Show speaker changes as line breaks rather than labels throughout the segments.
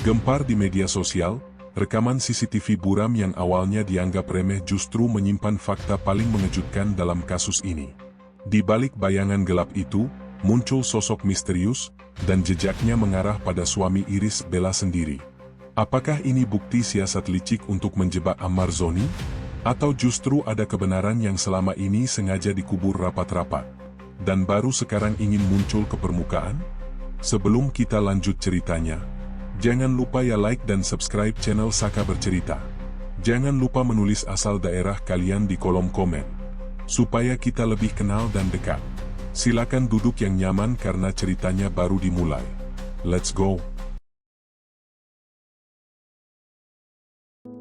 Gempar di media sosial, rekaman CCTV buram yang awalnya dianggap remeh justru menyimpan fakta paling mengejutkan dalam kasus ini. Di balik bayangan gelap itu, muncul sosok misterius, dan jejaknya mengarah pada suami Iris Bella sendiri. Apakah ini bukti siasat licik untuk menjebak Ahmad Zoni? Atau justru ada kebenaran yang selama ini sengaja dikubur rapat-rapat, dan baru sekarang ingin muncul ke permukaan? Sebelum kita lanjut ceritanya, jangan lupa like dan subscribe channel Saka Bercerita. Jangan lupa menulis asal daerah kalian di kolom komen, supaya kita lebih kenal dan dekat. Silakan duduk yang nyaman karena ceritanya baru dimulai. Let's go!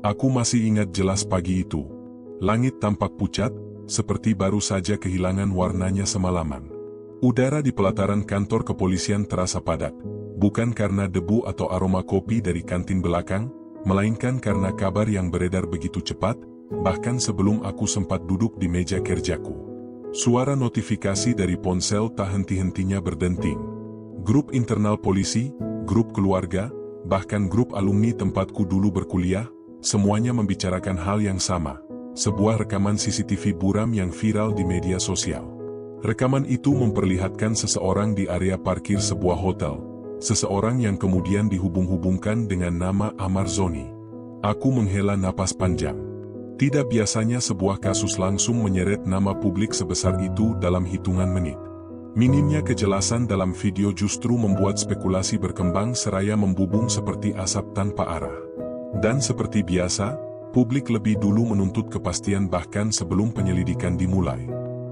Aku masih ingat jelas pagi itu. Langit tampak pucat, seperti baru saja kehilangan warnanya semalaman. Udara di pelataran kantor kepolisian terasa padat, bukan karena debu atau aroma kopi dari kantin belakang, melainkan karena kabar yang beredar begitu cepat, bahkan sebelum aku sempat duduk di meja kerjaku. Suara notifikasi dari ponsel tak henti-hentinya berdenting. Grup internal polisi, grup keluarga, bahkan grup alumni tempatku dulu berkuliah, semuanya membicarakan hal yang sama. Sebuah rekaman CCTV buram yang viral di media sosial. Rekaman itu memperlihatkan seseorang di area parkir sebuah hotel. Seseorang yang kemudian dihubung-hubungkan dengan nama Ahmad Zoni. Aku menghela napas panjang. Tidak biasanya sebuah kasus langsung menyeret nama publik sebesar itu dalam hitungan menit. Minimnya kejelasan dalam video justru membuat spekulasi berkembang seraya membubung seperti asap tanpa arah. Dan seperti biasa, publik lebih dulu menuntut kepastian bahkan sebelum penyelidikan dimulai.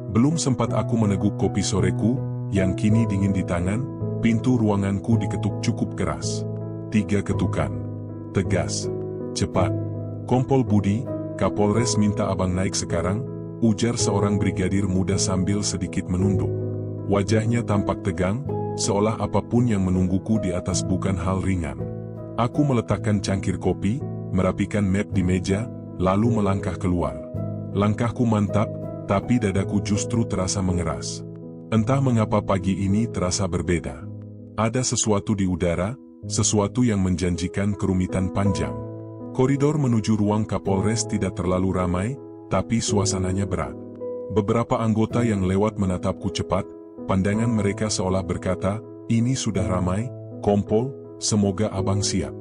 Belum sempat aku meneguk kopi soreku, yang kini dingin di tangan, pintu ruanganku diketuk cukup keras. 3 ketukan. Tegas. Cepat. Kompol Budi, Kapolres minta abang naik sekarang, ujar seorang brigadir muda sambil sedikit menunduk. Wajahnya tampak tegang, seolah apapun yang menungguku di atas bukan hal ringan. Aku meletakkan cangkir kopi, merapikan map di meja, lalu melangkah keluar. Langkahku mantap, tapi dadaku justru terasa mengeras. Entah mengapa pagi ini terasa berbeda. Ada sesuatu di udara, sesuatu yang menjanjikan kerumitan panjang. Koridor menuju ruang Kapolres tidak terlalu ramai, tapi suasananya berat. Beberapa anggota yang lewat menatapku cepat, pandangan mereka seolah berkata, "Ini sudah ramai, Kompol, semoga abang siap."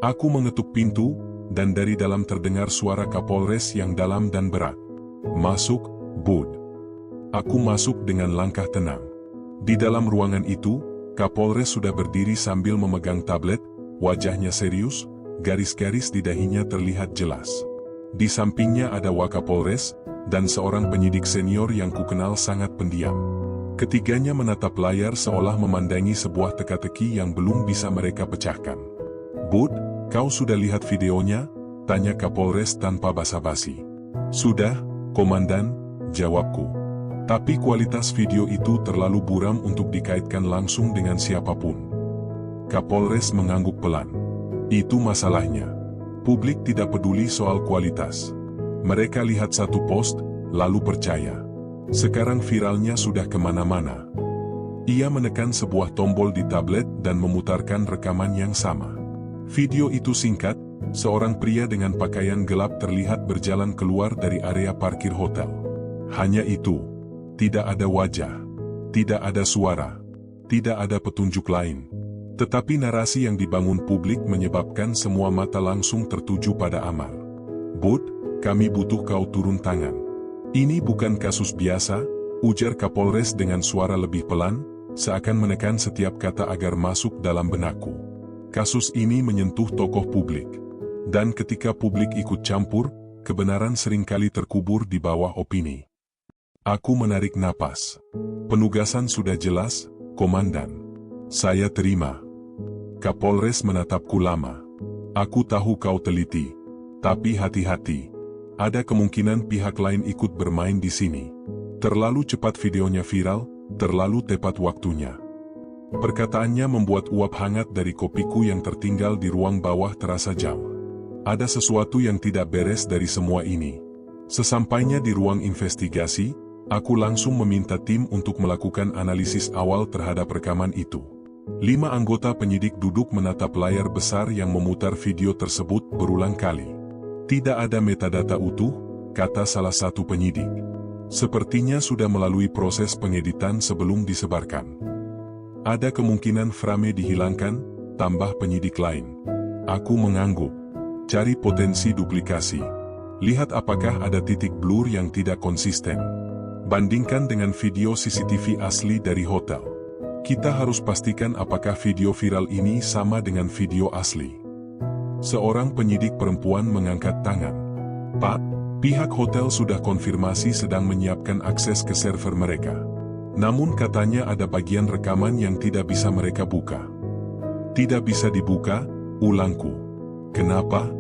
Aku mengetuk pintu, dan dari dalam terdengar suara Kapolres yang dalam dan berat. "Masuk, Bud." Aku masuk dengan langkah tenang. Di dalam ruangan itu, Kapolres sudah berdiri sambil memegang tablet, wajahnya serius, garis-garis di dahinya terlihat jelas. Di sampingnya ada Wakapolres, dan seorang penyidik senior yang kukenal sangat pendiam. Ketiganya menatap layar seolah memandangi sebuah teka-teki yang belum bisa mereka pecahkan. "Bud, kau sudah lihat videonya?" tanya Kapolres tanpa basa-basi. "Sudah, Komandan," jawabku. "Tapi kualitas video itu terlalu buram untuk dikaitkan langsung dengan siapapun." Kapolres mengangguk pelan. "Itu masalahnya. Publik tidak peduli soal kualitas. Mereka lihat satu post, lalu percaya. Sekarang viralnya sudah kemana-mana." Ia menekan sebuah tombol di tablet dan memutarkan rekaman yang sama. Video itu singkat, seorang pria dengan pakaian gelap terlihat berjalan keluar dari area parkir hotel. Hanya itu. Tidak ada wajah. Tidak ada suara. Tidak ada petunjuk lain. Tetapi narasi yang dibangun publik menyebabkan semua mata langsung tertuju pada Ahmad. "Bud, kami butuh kau turun tangan. Ini bukan kasus biasa," ujar Kapolres dengan suara lebih pelan, seakan menekan setiap kata agar masuk dalam benakku. "Kasus ini menyentuh tokoh publik. Dan ketika publik ikut campur, kebenaran seringkali terkubur di bawah opini." Aku menarik napas. "Penugasan sudah jelas, Komandan. Saya terima." Kapolres menatapku lama. "Aku tahu kau teliti. Tapi hati-hati. Ada kemungkinan pihak lain ikut bermain di sini. Terlalu cepat videonya viral, terlalu tepat waktunya." Perkataannya membuat uap hangat dari kopiku yang tertinggal di ruang bawah terasa jauh. Ada sesuatu yang tidak beres dari semua ini. Sesampainya di ruang investigasi, aku langsung meminta tim untuk melakukan analisis awal terhadap rekaman itu. 5 anggota penyidik duduk menatap layar besar yang memutar video tersebut berulang kali. Tidak ada metadata utuh, kata salah satu penyidik. Sepertinya sudah melalui proses pengeditan sebelum disebarkan. Ada kemungkinan frame dihilangkan, tambah penyidik lain. Aku mengangguk. Cari potensi duplikasi. Lihat apakah ada titik blur yang tidak konsisten. Bandingkan dengan video CCTV asli dari hotel. Kita harus pastikan apakah video viral ini sama dengan video asli. Seorang penyidik perempuan mengangkat tangan. Pak, pihak hotel sudah konfirmasi sedang menyiapkan akses ke server mereka. Namun katanya ada bagian rekaman yang tidak bisa mereka buka. Tidak bisa dibuka, ulangku. Kenapa?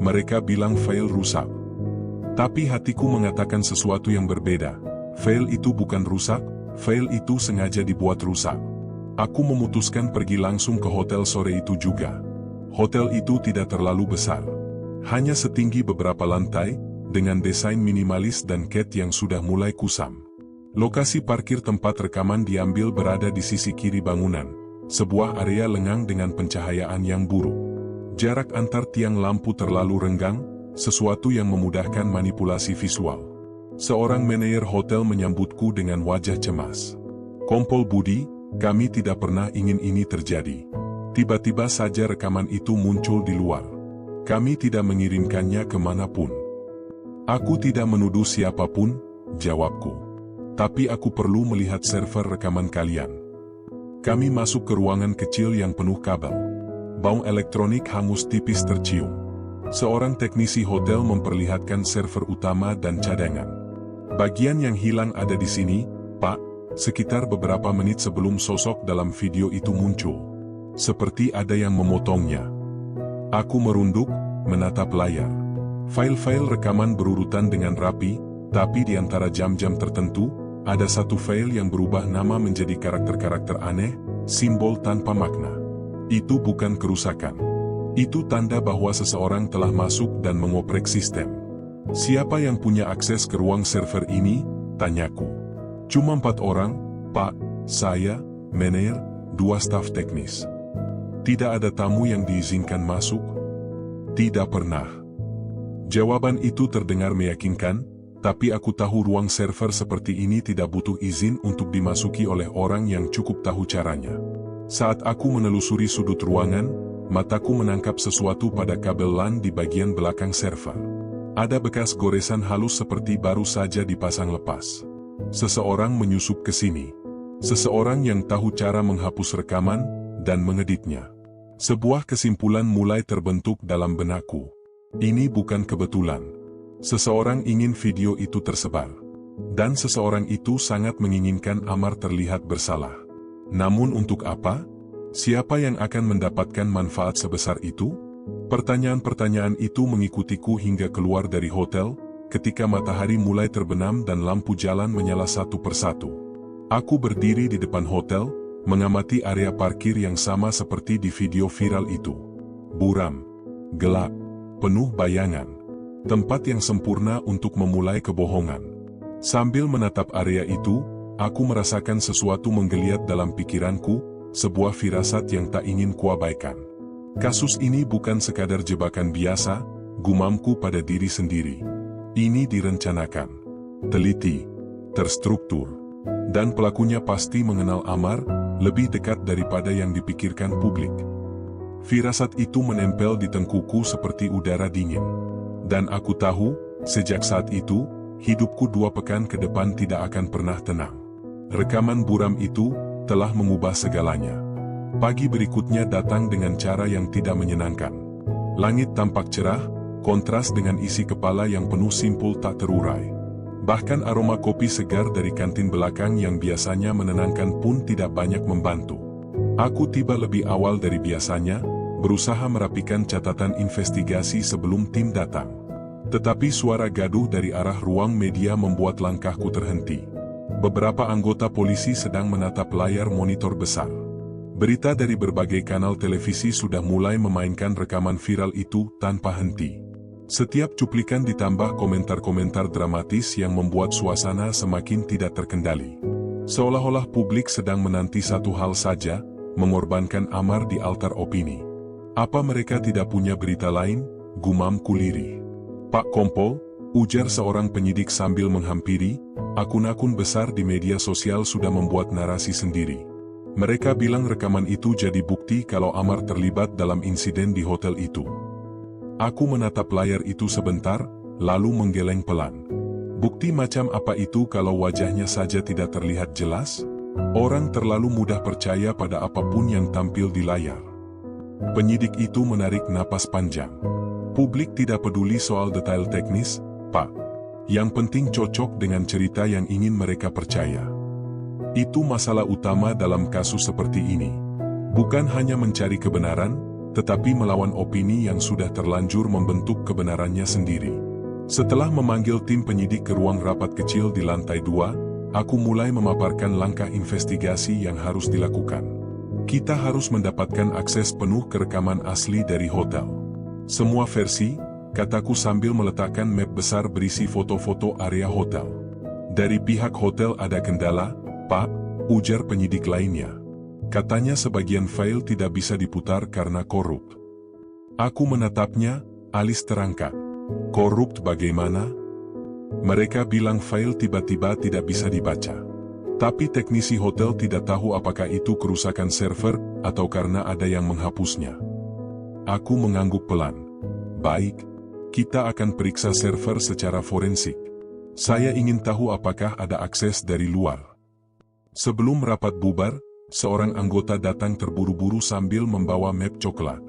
Mereka bilang file rusak. Tapi hatiku mengatakan sesuatu yang berbeda. File itu bukan rusak, file itu sengaja dibuat rusak. Aku memutuskan pergi langsung ke hotel sore itu juga. Hotel itu tidak terlalu besar. Hanya setinggi beberapa lantai, dengan desain minimalis dan cat yang sudah mulai kusam. Lokasi parkir tempat rekaman diambil berada di sisi kiri bangunan, sebuah area lengang dengan pencahayaan yang buruk. Jarak antar tiang lampu terlalu renggang, sesuatu yang memudahkan manipulasi visual. Seorang manajer hotel menyambutku dengan wajah cemas. Kompol Budi, kami tidak pernah ingin ini terjadi. Tiba-tiba saja rekaman itu muncul di luar. Kami tidak mengirimkannya kemanapun. Aku tidak menuduh siapapun, jawabku. Tapi aku perlu melihat server rekaman kalian. Kami masuk ke ruangan kecil yang penuh kabel. Bau elektronik hangus tipis tercium. Seorang teknisi hotel memperlihatkan server utama dan cadangan. Bagian yang hilang ada di sini, Pak, sekitar beberapa menit sebelum sosok dalam video itu muncul. Seperti ada yang memotongnya. Aku merunduk, menatap layar. File-file rekaman berurutan dengan rapi, tapi di antara jam-jam tertentu, ada satu file yang berubah nama menjadi karakter-karakter aneh, simbol tanpa makna. Itu bukan kerusakan. Itu tanda bahwa seseorang telah masuk dan mengoprek sistem. Siapa yang punya akses ke ruang server ini? Tanyaku. Cuma 4 orang, Pak, saya, manajer, 2 staf teknis. Tidak ada tamu yang diizinkan masuk? Tidak pernah. Jawaban itu terdengar meyakinkan, tapi aku tahu ruang server seperti ini tidak butuh izin untuk dimasuki oleh orang yang cukup tahu caranya. Saat aku menelusuri sudut ruangan, mataku menangkap sesuatu pada kabel LAN di bagian belakang server. Ada bekas goresan halus seperti baru saja dipasang lepas. Seseorang menyusup ke sini. Seseorang yang tahu cara menghapus rekaman dan mengeditnya. Sebuah kesimpulan mulai terbentuk dalam benakku. Ini bukan kebetulan. Seseorang ingin video itu tersebar. Dan seseorang itu sangat menginginkan Amar terlihat bersalah. Namun untuk apa? Siapa yang akan mendapatkan manfaat sebesar itu? Pertanyaan-pertanyaan itu mengikutiku hingga keluar dari hotel, ketika matahari mulai terbenam dan lampu jalan menyala satu persatu. Aku berdiri di depan hotel, mengamati area parkir yang sama seperti di video viral itu. Buram, gelap, penuh bayangan. Tempat yang sempurna untuk memulai kebohongan. Sambil menatap area itu, aku merasakan sesuatu menggeliat dalam pikiranku, sebuah firasat yang tak ingin kuabaikan. Kasus ini bukan sekadar jebakan biasa, gumamku pada diri sendiri. Ini direncanakan, teliti, terstruktur, dan pelakunya pasti mengenal Amar, lebih dekat daripada yang dipikirkan publik. Firasat itu menempel di tengkuku seperti udara dingin. Dan aku tahu, sejak saat itu, hidupku 2 pekan ke depan tidak akan pernah tenang. Rekaman buram itu telah mengubah segalanya. Pagi berikutnya datang dengan cara yang tidak menyenangkan. Langit tampak cerah, kontras dengan isi kepala yang penuh simpul tak terurai. Bahkan aroma kopi segar dari kantin belakang yang biasanya menenangkan pun tidak banyak membantu. Aku tiba lebih awal dari biasanya, berusaha merapikan catatan investigasi sebelum tim datang. Tetapi suara gaduh dari arah ruang media membuat langkahku terhenti. Beberapa anggota polisi sedang menatap layar monitor besar. Berita dari berbagai kanal televisi sudah mulai memainkan rekaman viral itu tanpa henti. Setiap cuplikan ditambah komentar-komentar dramatis yang membuat suasana semakin tidak terkendali. Seolah-olah publik sedang menanti satu hal saja, mengorbankan Amar di altar opini. Apa mereka tidak punya berita lain? Gumamku lirih. Pak Kompol, ujar seorang penyidik sambil menghampiri, akun-akun besar di media sosial sudah membuat narasi sendiri. Mereka bilang rekaman itu jadi bukti kalau Amar terlibat dalam insiden di hotel itu. Aku menatap layar itu sebentar, lalu menggeleng pelan. Bukti macam apa itu kalau wajahnya saja tidak terlihat jelas? Orang terlalu mudah percaya pada apapun yang tampil di layar. Penyidik itu menarik napas panjang. Publik tidak peduli soal detail teknis, Pak. Yang penting cocok dengan cerita yang ingin mereka percaya. Itu masalah utama dalam kasus seperti ini. Bukan hanya mencari kebenaran, tetapi melawan opini yang sudah terlanjur membentuk kebenarannya sendiri. Setelah memanggil tim penyidik ke ruang rapat kecil di lantai 2, aku mulai memaparkan langkah investigasi yang harus dilakukan. Kita harus mendapatkan akses penuh ke rekaman asli dari hotel. Semua versi, kataku sambil meletakkan map besar berisi foto-foto area hotel. Dari pihak hotel ada kendala, Pak, ujar penyidik lainnya. Katanya sebagian file tidak bisa diputar karena korup. Aku menatapnya, alis terangkat. Korupt bagaimana? Mereka bilang file tiba-tiba tidak bisa dibaca. Tapi teknisi hotel tidak tahu apakah itu kerusakan server atau karena ada yang menghapusnya. Aku mengangguk pelan. Baik, kita akan periksa server secara forensik. Saya ingin tahu apakah ada akses dari luar. Sebelum rapat bubar, seorang anggota datang terburu-buru sambil membawa map coklat.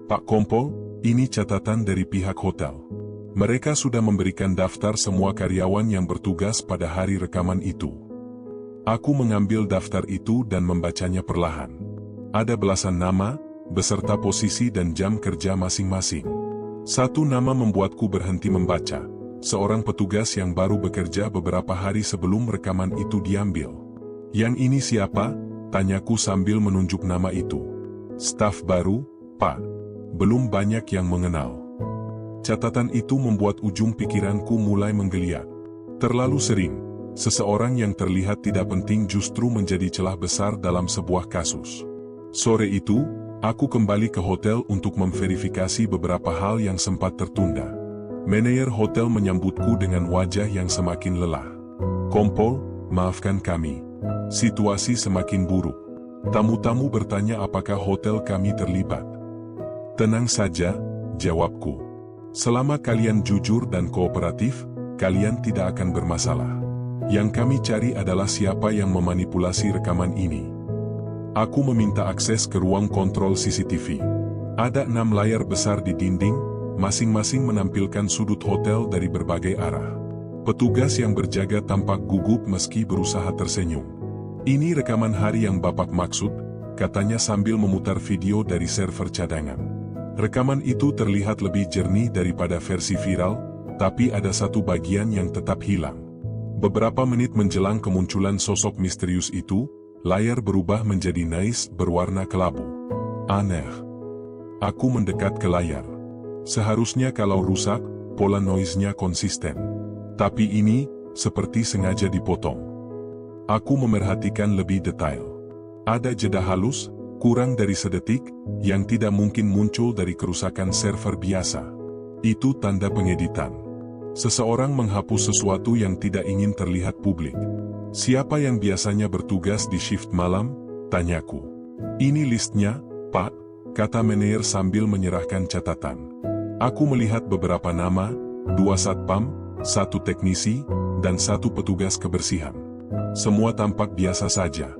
Pak Kompol, ini catatan dari pihak hotel. Mereka sudah memberikan daftar semua karyawan yang bertugas pada hari rekaman itu. Aku mengambil daftar itu dan membacanya perlahan. Ada belasan nama, beserta posisi dan jam kerja masing-masing. Satu nama membuatku berhenti membaca. Seorang petugas yang baru bekerja beberapa hari sebelum rekaman itu diambil. Yang ini siapa? Tanyaku sambil menunjuk nama itu. Staf baru, Pak. Belum banyak yang mengenal. Catatan itu membuat ujung pikiranku mulai menggeliat. Terlalu sering, seseorang yang terlihat tidak penting justru menjadi celah besar dalam sebuah kasus. Sore itu, aku kembali ke hotel untuk memverifikasi beberapa hal yang sempat tertunda. Manajer hotel menyambutku dengan wajah yang semakin lelah. Kompol, maafkan kami. Situasi semakin buruk. Tamu-tamu bertanya apakah hotel kami terlibat. Tenang saja, jawabku. Selama kalian jujur dan kooperatif, kalian tidak akan bermasalah. Yang kami cari adalah siapa yang memanipulasi rekaman ini. Aku meminta akses ke ruang kontrol CCTV. Ada 6 layar besar di dinding, masing-masing menampilkan sudut hotel dari berbagai arah. Petugas yang berjaga tampak gugup meski berusaha tersenyum. Ini rekaman hari yang Bapak maksud, katanya sambil memutar video dari server cadangan. Rekaman itu terlihat lebih jernih daripada versi viral, tapi ada satu bagian yang tetap hilang. Beberapa menit menjelang kemunculan sosok misterius itu, layar berubah menjadi noise berwarna kelabu. Aneh. Aku mendekat ke layar. Seharusnya kalau rusak, pola noise-nya konsisten. Tapi ini, seperti sengaja dipotong. Aku memerhatikan lebih detail. Ada jeda halus, kurang dari sedetik, yang tidak mungkin muncul dari kerusakan server biasa. Itu tanda pengeditan. Seseorang menghapus sesuatu yang tidak ingin terlihat publik. Siapa yang biasanya bertugas di shift malam? Tanyaku. Ini listnya, Pak, kata manajer sambil menyerahkan catatan. Aku melihat beberapa nama, 2 satpam, 1 teknisi, dan 1 petugas kebersihan. Semua tampak biasa saja.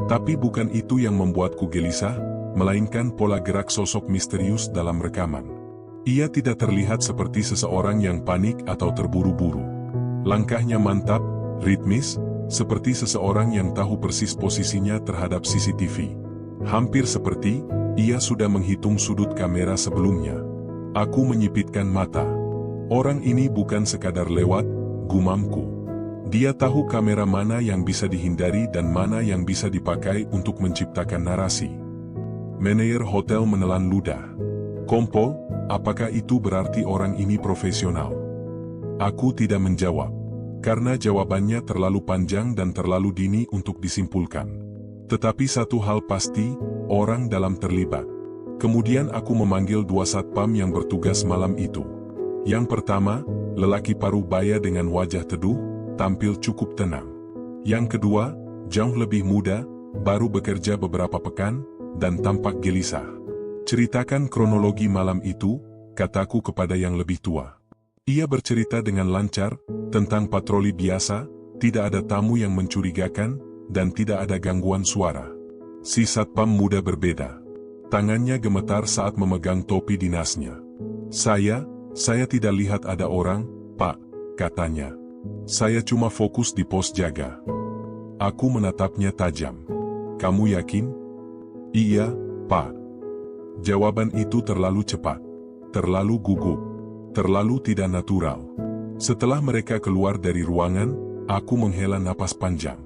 Tapi bukan itu yang membuatku gelisah, melainkan pola gerak sosok misterius dalam rekaman. Ia tidak terlihat seperti seseorang yang panik atau terburu-buru. Langkahnya mantap, ritmis, seperti seseorang yang tahu persis posisinya terhadap CCTV. Hampir seperti, ia sudah menghitung sudut kamera sebelumnya. Aku menyipitkan mata. Orang ini bukan sekadar lewat, gumamku. Dia tahu kamera mana yang bisa dihindari dan mana yang bisa dipakai untuk menciptakan narasi. Manajer hotel menelan ludah. Kompol, apakah itu berarti orang ini profesional? Aku tidak menjawab. Karena jawabannya terlalu panjang dan terlalu dini untuk disimpulkan. Tetapi satu hal pasti, orang dalam terlibat. Kemudian aku memanggil 2 satpam yang bertugas malam itu. Yang pertama, lelaki paruh baya dengan wajah teduh, tampil cukup tenang. Yang kedua, jauh lebih muda, baru bekerja beberapa pekan, dan tampak gelisah. Ceritakan kronologi malam itu, kataku kepada yang lebih tua. Ia bercerita dengan lancar, tentang patroli biasa, tidak ada tamu yang mencurigakan, dan tidak ada gangguan suara. Si satpam muda berbeda. Tangannya gemetar saat memegang topi dinasnya. Saya tidak lihat ada orang, Pak, katanya. Saya cuma fokus di pos jaga. Aku menatapnya tajam. Kamu yakin? Iya, Pak. Jawaban itu terlalu cepat, terlalu gugup, terlalu tidak natural. Setelah mereka keluar dari ruangan, aku menghela napas panjang.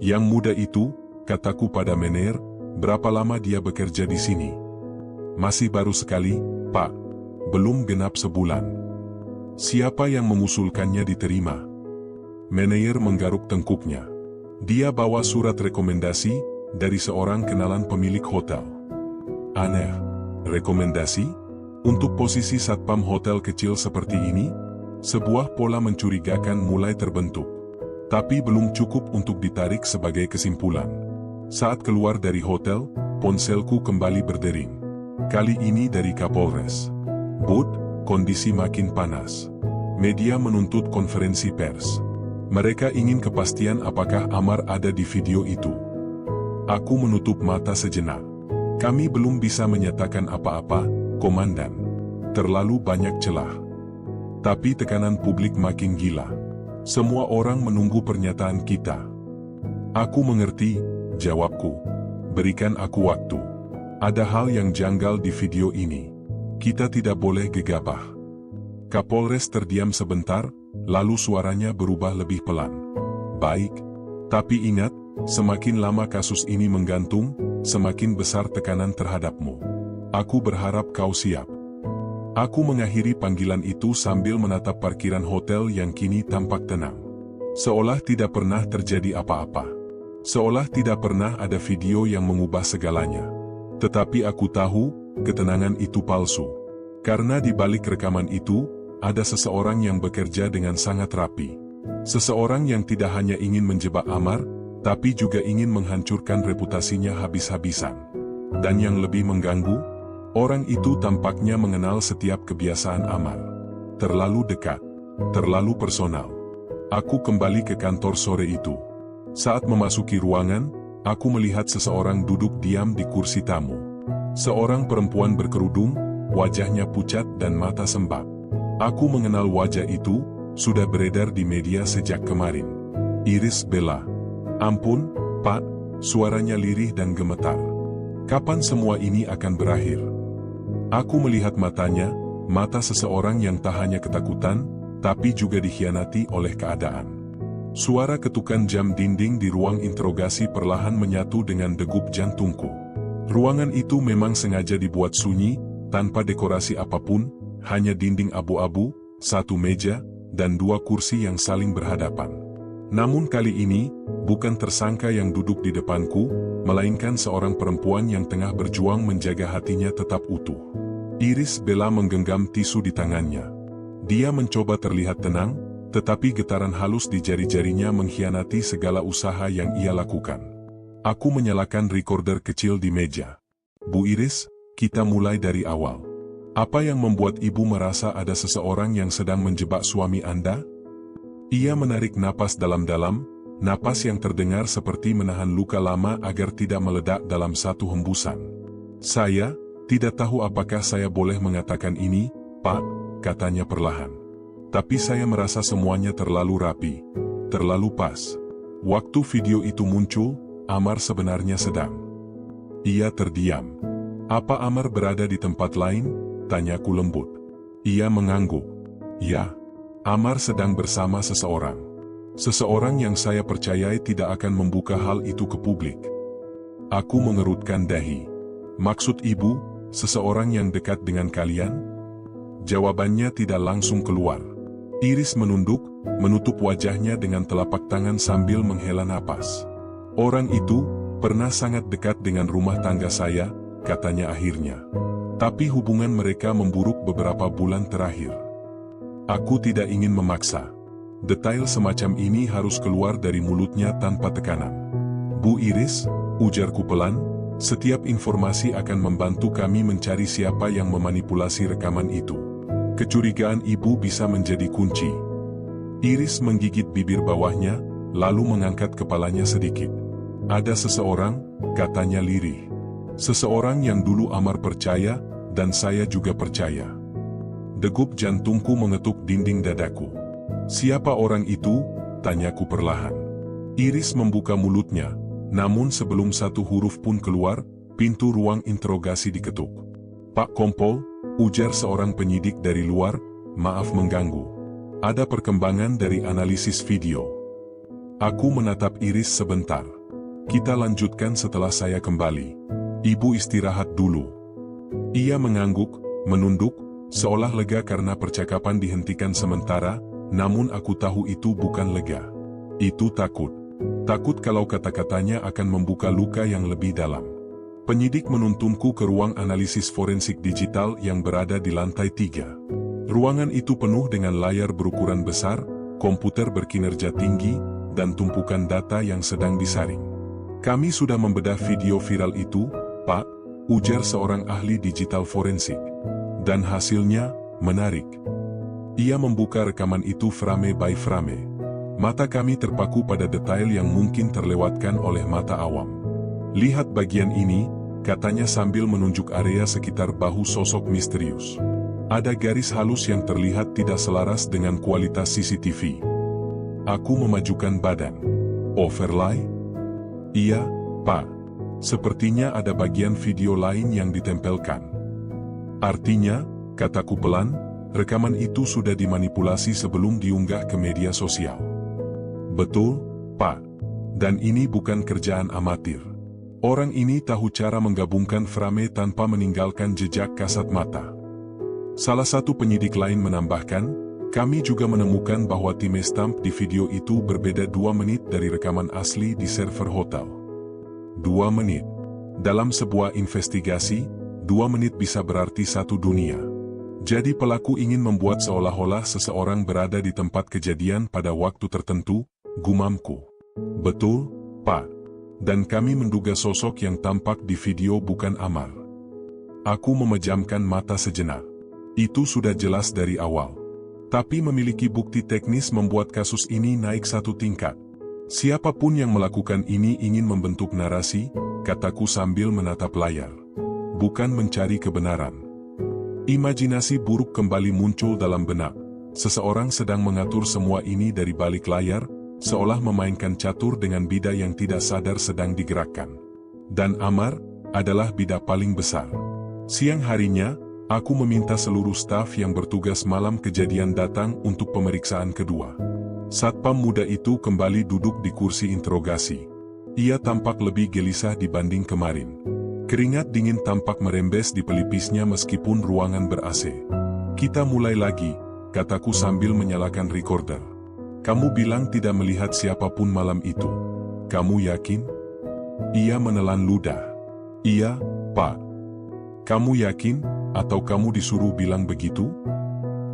Yang muda itu, kataku pada Mener, berapa lama dia bekerja di sini? Masih baru sekali, Pak. Belum genap sebulan. Siapa yang mengusulkannya diterima? Mener menggaruk tengkuknya. Dia bawa surat rekomendasi dari seorang kenalan pemilik hotel. Aneh, rekomendasi? Untuk posisi satpam hotel kecil seperti ini, sebuah pola mencurigakan mulai terbentuk. Tapi belum cukup untuk ditarik sebagai kesimpulan. Saat keluar dari hotel, ponselku kembali berdering. Kali ini dari Kapolres. Bud, kondisi makin panas. Media menuntut konferensi pers. Mereka ingin kepastian apakah Amar ada di video itu. Aku menutup mata sejenak. Kami belum bisa menyatakan apa-apa, Komandan. Terlalu banyak celah. Tapi tekanan publik makin gila. Semua orang menunggu pernyataan kita. Aku mengerti, jawabku. Berikan aku waktu. Ada hal yang janggal di video ini. Kita tidak boleh gegabah. Kapolres terdiam sebentar, lalu suaranya berubah lebih pelan. Baik, tapi ingat, semakin lama kasus ini menggantung, semakin besar tekanan terhadapmu. Aku berharap kau siap. Aku mengakhiri panggilan itu sambil menatap parkiran hotel yang kini tampak tenang. Seolah tidak pernah terjadi apa-apa. Seolah tidak pernah ada video yang mengubah segalanya. Tetapi aku tahu, ketenangan itu palsu. Karena di balik rekaman itu, ada seseorang yang bekerja dengan sangat rapi. Seseorang yang tidak hanya ingin menjebak Amar, tapi juga ingin menghancurkan reputasinya habis-habisan. Dan yang lebih mengganggu, orang itu tampaknya mengenal setiap kebiasaan Amar. Terlalu dekat, terlalu personal. Aku kembali ke kantor sore itu. Saat memasuki ruangan, aku melihat seseorang duduk diam di kursi tamu. Seorang perempuan berkerudung, wajahnya pucat dan mata sembab. Aku mengenal wajah itu, sudah beredar di media sejak kemarin. Iris Bella. Ampun, Pak, suaranya lirih dan gemetar. Kapan semua ini akan berakhir? Aku melihat matanya, mata seseorang yang tak hanya ketakutan, tapi juga dikhianati oleh keadaan. Suara ketukan jam dinding di ruang interogasi perlahan menyatu dengan degup jantungku. Ruangan itu memang sengaja dibuat sunyi, tanpa dekorasi apapun, hanya dinding abu-abu, satu meja, dan 2 kursi yang saling berhadapan. Namun kali ini, bukan tersangka yang duduk di depanku, melainkan seorang perempuan yang tengah berjuang menjaga hatinya tetap utuh. Iris Bella menggenggam tisu di tangannya. Dia mencoba terlihat tenang, tetapi getaran halus di jari-jarinya mengkhianati segala usaha yang ia lakukan. Aku menyalakan recorder kecil di meja. Bu Iris, kita mulai dari awal. Apa yang membuat ibu merasa ada seseorang yang sedang menjebak suami Anda? Ia menarik napas dalam-dalam, napas yang terdengar seperti menahan luka lama agar tidak meledak dalam satu hembusan. Saya tidak tahu apakah saya boleh mengatakan ini, Pak, katanya perlahan. Tapi saya merasa semuanya terlalu rapi, terlalu pas. Waktu video itu muncul, Amar sebenarnya sedang. Ia terdiam. Apa Amar berada di tempat lain? Tanyaku lembut. Ia mengangguk. Ya, Amar sedang bersama seseorang. Seseorang yang saya percayai tidak akan membuka hal itu ke publik. Aku mengerutkan dahi. Maksud ibu, seseorang yang dekat dengan kalian? Jawabannya tidak langsung keluar. Iris menunduk, menutup wajahnya dengan telapak tangan sambil menghela napas. Orang itu, Pernah sangat dekat dengan rumah tangga saya, katanya akhirnya. Tapi hubungan mereka memburuk beberapa bulan terakhir. Aku tidak ingin memaksa. Detail semacam ini harus keluar dari mulutnya tanpa tekanan. Bu Iris, ujarku pelan, setiap informasi akan membantu kami mencari siapa yang memanipulasi rekaman itu. Kecurigaan ibu bisa menjadi kunci. Iris menggigit bibir bawahnya, lalu mengangkat kepalanya sedikit. Ada seseorang, katanya lirih. Seseorang yang dulu Amar percaya, dan saya juga percaya. Degup jantungku mengetuk dinding dadaku. Siapa orang itu? Tanyaku perlahan. Iris membuka mulutnya, namun sebelum satu huruf pun keluar, pintu ruang interogasi diketuk. Pak Kompol, ujar seorang penyidik dari luar, maaf mengganggu. Ada perkembangan dari analisis video. Aku menatap Iris sebentar. Kita lanjutkan setelah saya kembali. Ibu istirahat dulu. Ia mengangguk, menunduk, seolah lega karena percakapan dihentikan sementara, namun aku tahu itu bukan lega. Itu takut. Takut kalau kata-katanya akan membuka luka yang lebih dalam. Penyidik menuntunku ke ruang analisis forensik digital yang berada di lantai 3. Ruangan itu penuh dengan layar berukuran besar, komputer berkinerja tinggi, dan tumpukan data yang sedang disaring. Kami sudah membedah video viral itu, Pak, ujar seorang ahli digital forensik. Dan hasilnya, menarik. Ia membuka rekaman itu frame by frame. Mata kami terpaku pada detail yang mungkin terlewatkan oleh mata awam. Lihat bagian ini, katanya sambil menunjuk area sekitar bahu sosok misterius. Ada garis halus yang terlihat tidak selaras dengan kualitas CCTV. Aku memajukan badan. Overlay? Iya, Pak. Sepertinya ada bagian video lain yang ditempelkan. Artinya, kataku pelan, rekaman itu sudah dimanipulasi sebelum diunggah ke media sosial. Betul, Pak. Dan ini bukan kerjaan amatir. Orang ini tahu cara menggabungkan frame tanpa meninggalkan jejak kasat mata. Salah satu penyidik lain menambahkan, kami juga menemukan bahwa timestamp di video itu berbeda 2 menit dari rekaman asli di server hotel. 2 menit. Dalam sebuah investigasi, 2 menit bisa berarti satu dunia. Jadi pelaku ingin membuat seolah-olah seseorang berada di tempat kejadian pada waktu tertentu, gumamku. Betul, Pak. Dan kami menduga sosok yang tampak di video bukan Amar. Aku memejamkan mata sejenak. Itu sudah jelas dari awal. Tapi memiliki bukti teknis membuat kasus ini naik satu tingkat. Siapapun yang melakukan ini ingin membentuk narasi, kataku sambil menatap layar. Bukan mencari kebenaran. Imajinasi buruk kembali muncul dalam benak. Seseorang sedang mengatur semua ini dari balik layar, seolah memainkan catur dengan bida yang tidak sadar sedang digerakkan. Dan Amar adalah bida paling besar. Siang harinya, aku meminta seluruh staf yang bertugas malam kejadian datang untuk pemeriksaan kedua. Satpam muda itu kembali duduk di kursi interogasi. Ia tampak lebih gelisah dibanding kemarin. Keringat dingin tampak merembes di pelipisnya meskipun ruangan ber-AC. Kita mulai lagi, kataku sambil menyalakan recorder. Kamu bilang tidak melihat siapapun malam itu. Kamu yakin? Ia menelan ludah. Iya, Pak. Kamu yakin? Atau kamu disuruh bilang begitu?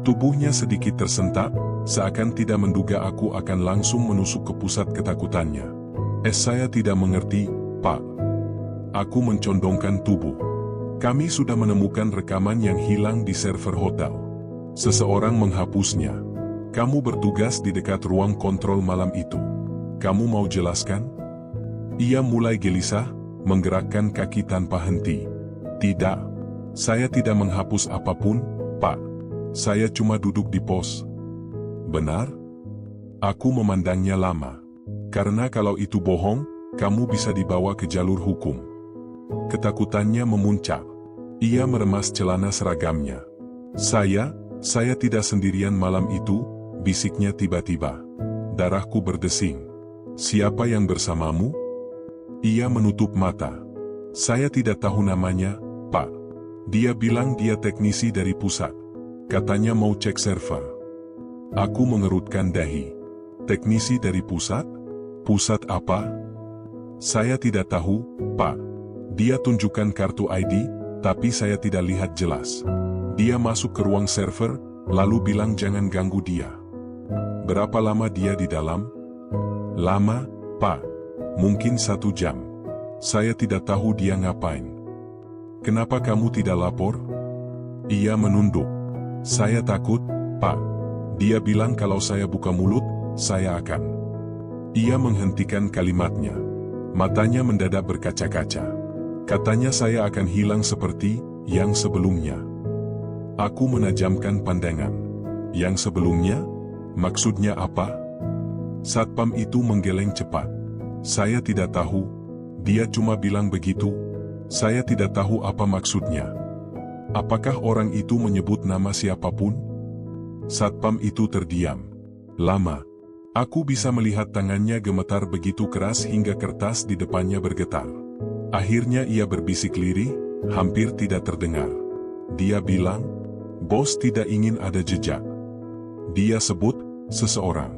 Tubuhnya sedikit tersentak, seakan tidak menduga aku akan langsung menusuk ke pusat ketakutannya. Saya tidak mengerti, Pak. Aku mencondongkan tubuh. Kami sudah menemukan rekaman yang hilang di server hotel. Seseorang menghapusnya. Kamu bertugas di dekat ruang kontrol malam itu. Kamu mau jelaskan? Ia mulai gelisah, menggerakkan kaki tanpa henti. Tidak. Saya tidak menghapus apapun, Pak. Saya cuma duduk di pos. Benar? Aku memandangnya lama. Karena kalau itu bohong, kamu bisa dibawa ke jalur hukum. Ketakutannya memuncak. Ia meremas celana seragamnya. Saya tidak sendirian malam itu, bisiknya tiba-tiba. Darahku berdesing. Siapa yang bersamamu? Ia menutup mata. Saya tidak tahu namanya, Pak. Dia bilang dia teknisi dari pusat. Katanya mau cek server. Aku mengerutkan dahi. Teknisi dari pusat? Pusat apa? Saya tidak tahu, Pak. Dia tunjukkan kartu ID, tapi saya tidak lihat jelas. Dia masuk ke ruang server, lalu bilang jangan ganggu dia. Berapa lama dia di dalam? Lama, Pak. Mungkin 1 jam. Saya tidak tahu dia ngapain. Kenapa kamu tidak lapor? Ia menunduk. Saya takut, Pak. Dia bilang kalau saya buka mulut, saya akan. Ia menghentikan kalimatnya. Matanya mendadak berkaca-kaca. Katanya saya akan hilang seperti yang sebelumnya. Aku menajamkan pandangan. Yang sebelumnya? Maksudnya apa? Satpam itu menggeleng cepat. Saya tidak tahu. Dia cuma bilang begitu. Saya tidak tahu apa maksudnya. Apakah orang itu menyebut nama siapapun? Satpam itu terdiam. Lama. Aku bisa melihat tangannya gemetar begitu keras hingga kertas di depannya bergetar. Akhirnya ia berbisik lirih, hampir tidak terdengar. Dia bilang, bos tidak ingin ada jejak. Dia sebut, seseorang.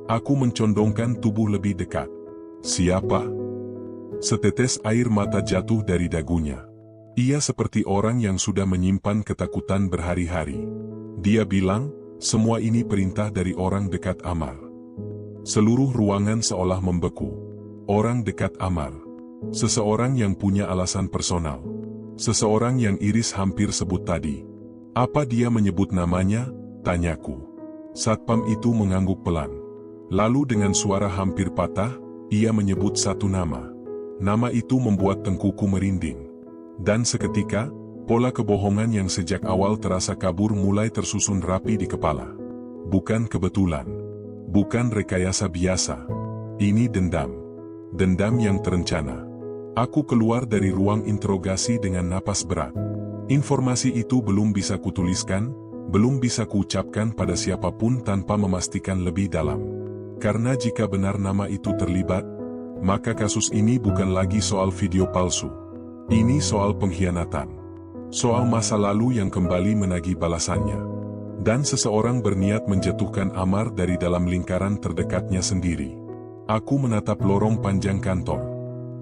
Aku mencondongkan tubuh lebih dekat. Siapa? Setetes air mata jatuh dari dagunya. Ia seperti orang yang sudah menyimpan ketakutan berhari-hari. Dia bilang, semua ini perintah dari orang dekat Amar. Seluruh ruangan seolah membeku. Orang dekat Amar. Seseorang yang punya alasan personal. Seseorang yang Iris hampir sebut tadi. Apa dia menyebut namanya? Tanyaku. Satpam itu mengangguk pelan. Lalu dengan suara hampir patah, ia menyebut satu nama. Nama itu membuat tengkuku merinding. Dan seketika, pola kebohongan yang sejak awal terasa kabur mulai tersusun rapi di kepala. Bukan kebetulan. Bukan rekayasa biasa. Ini dendam. Dendam yang terencana. Aku keluar dari ruang interogasi dengan napas berat. Informasi itu belum bisa kutuliskan, belum bisa kuucapkan pada siapapun tanpa memastikan lebih dalam. Karena jika benar nama itu terlibat, maka kasus ini bukan lagi soal video palsu. Ini soal pengkhianatan. Soal masa lalu yang kembali menagih balasannya. Dan seseorang berniat menjatuhkan Amar dari dalam lingkaran terdekatnya sendiri. Aku menatap lorong panjang kantor.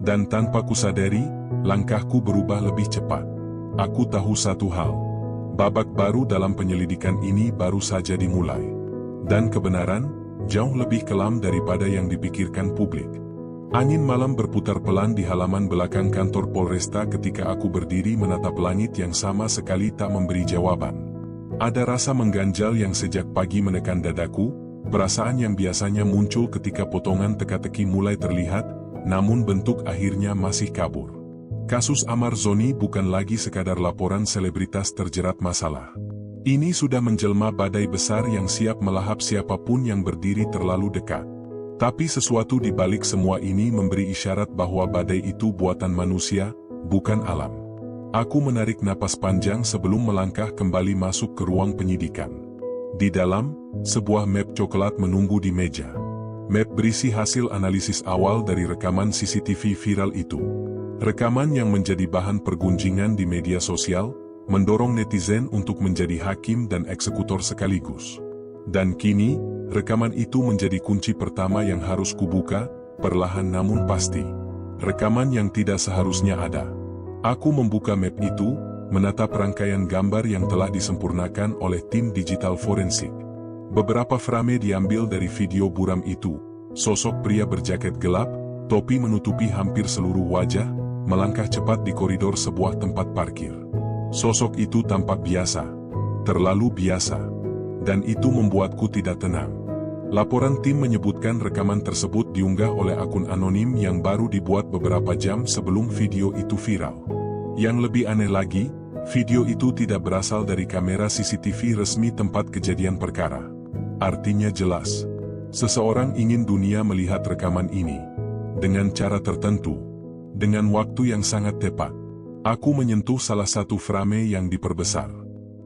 Dan tanpa kusadari, langkahku berubah lebih cepat. Aku tahu satu hal. Babak baru dalam penyelidikan ini baru saja dimulai. Dan kebenaran, jauh lebih kelam daripada yang dipikirkan publik. Angin malam berputar pelan di halaman belakang kantor Polresta ketika aku berdiri menatap langit yang sama sekali tak memberi jawaban. Ada rasa mengganjal yang sejak pagi menekan dadaku, perasaan yang biasanya muncul ketika potongan teka-teki mulai terlihat, namun bentuk akhirnya masih kabur. Kasus Amar Zoni bukan lagi sekadar laporan selebritas terjerat masalah. Ini sudah menjelma badai besar yang siap melahap siapapun yang berdiri terlalu dekat. Tapi sesuatu di balik semua ini memberi isyarat bahwa badai itu buatan manusia, bukan alam. Aku menarik napas panjang sebelum melangkah kembali masuk ke ruang penyidikan. Di dalam, sebuah map coklat menunggu di meja. Map berisi hasil analisis awal dari rekaman CCTV viral itu. Rekaman yang menjadi bahan pergunjingan di media sosial, mendorong netizen untuk menjadi hakim dan eksekutor sekaligus. Dan kini, rekaman itu menjadi kunci pertama yang harus kubuka, perlahan namun pasti. Rekaman yang tidak seharusnya ada. Aku membuka map itu, menatap rangkaian gambar yang telah disempurnakan oleh tim digital forensik. Beberapa frame diambil dari video buram itu. Sosok pria berjaket gelap, topi menutupi hampir seluruh wajah, melangkah cepat di koridor sebuah tempat parkir. Sosok itu tampak biasa. Terlalu biasa. Dan itu membuatku tidak tenang. Laporan tim menyebutkan rekaman tersebut diunggah oleh akun anonim yang baru dibuat beberapa jam sebelum video itu viral. Yang lebih aneh lagi, video itu tidak berasal dari kamera CCTV resmi tempat kejadian perkara. Artinya jelas, seseorang ingin dunia melihat rekaman ini. Dengan cara tertentu. Dengan waktu yang sangat tepat. Aku menyentuh salah satu frame yang diperbesar.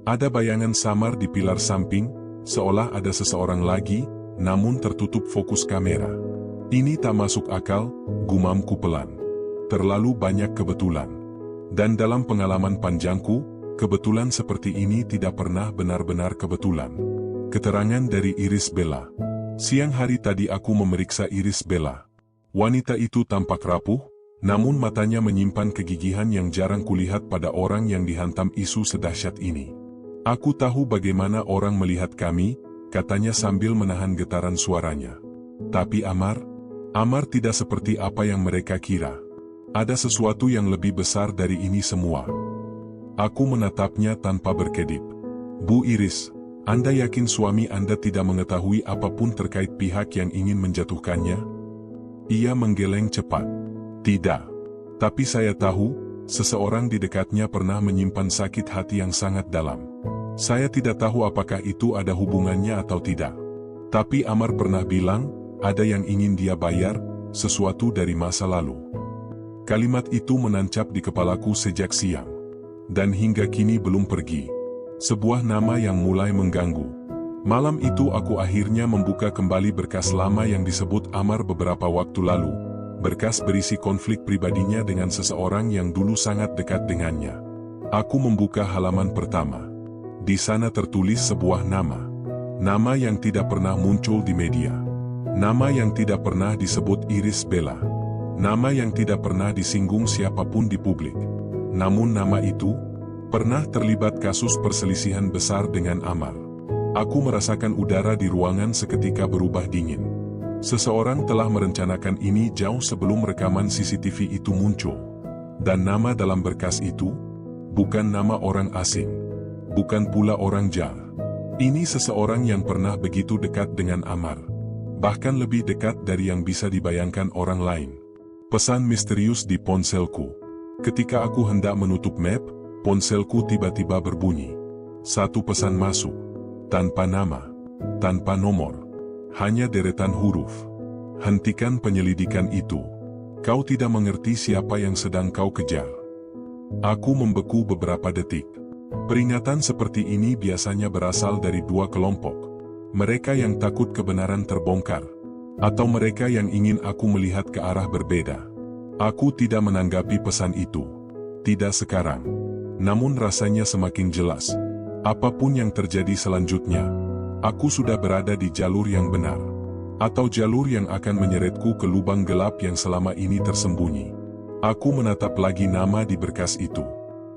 Ada bayangan samar di pilar samping, seolah ada seseorang lagi, namun tertutup fokus kamera. Ini tak masuk akal, gumamku pelan. Terlalu banyak kebetulan. Dan dalam pengalaman panjangku, kebetulan seperti ini tidak pernah benar-benar kebetulan. Keterangan dari Iris Bella. Siang hari tadi aku memeriksa Iris Bella. Wanita itu tampak rapuh, namun matanya menyimpan kegigihan yang jarang kulihat pada orang yang dihantam isu sedahsyat ini. Aku tahu bagaimana orang melihat kami, katanya sambil menahan getaran suaranya. Tapi Amar tidak seperti apa yang mereka kira. Ada sesuatu yang lebih besar dari ini semua. Aku menatapnya tanpa berkedip. Bu Iris, Anda yakin suami Anda tidak mengetahui apapun terkait pihak yang ingin menjatuhkannya? Ia menggeleng cepat. Tidak. Tapi saya tahu, seseorang di dekatnya pernah menyimpan sakit hati yang sangat dalam. Saya tidak tahu apakah itu ada hubungannya atau tidak. Tapi Amar pernah bilang, ada yang ingin dia bayar, sesuatu dari masa lalu. Kalimat itu menancap di kepalaku sejak siang. Dan hingga kini belum pergi. Sebuah nama yang mulai mengganggu. Malam itu aku akhirnya membuka kembali berkas lama yang disebut Amar beberapa waktu lalu. Berkas berisi konflik pribadinya dengan seseorang yang dulu sangat dekat dengannya. Aku membuka halaman pertama. Di sana tertulis sebuah nama. Nama yang tidak pernah muncul di media. Nama yang tidak pernah disebut Iris Bella. Nama yang tidak pernah disinggung siapapun di publik. Namun nama itu pernah terlibat kasus perselisihan besar dengan Amar. Aku merasakan udara di ruangan seketika berubah dingin. Seseorang telah merencanakan ini jauh sebelum rekaman CCTV itu muncul. Dan nama dalam berkas itu bukan nama orang asing, bukan pula orang jahat. Ini seseorang yang pernah begitu dekat dengan Amar, bahkan lebih dekat dari yang bisa dibayangkan orang lain. Pesan misterius di ponselku. Ketika aku hendak menutup map, ponselku tiba-tiba berbunyi. Satu pesan masuk, tanpa nama, tanpa nomor. Hanya deretan huruf. Hentikan penyelidikan itu. Kau tidak mengerti siapa yang sedang kau kejar. Aku membeku beberapa detik. Peringatan seperti ini biasanya berasal dari dua kelompok. Mereka yang takut kebenaran terbongkar, atau mereka yang ingin aku melihat ke arah berbeda. Aku tidak menanggapi pesan itu. Tidak sekarang. Namun rasanya semakin jelas. Apapun yang terjadi selanjutnya, aku sudah berada di jalur yang benar, atau jalur yang akan menyeretku ke lubang gelap yang selama ini tersembunyi. Aku menatap lagi nama di berkas itu.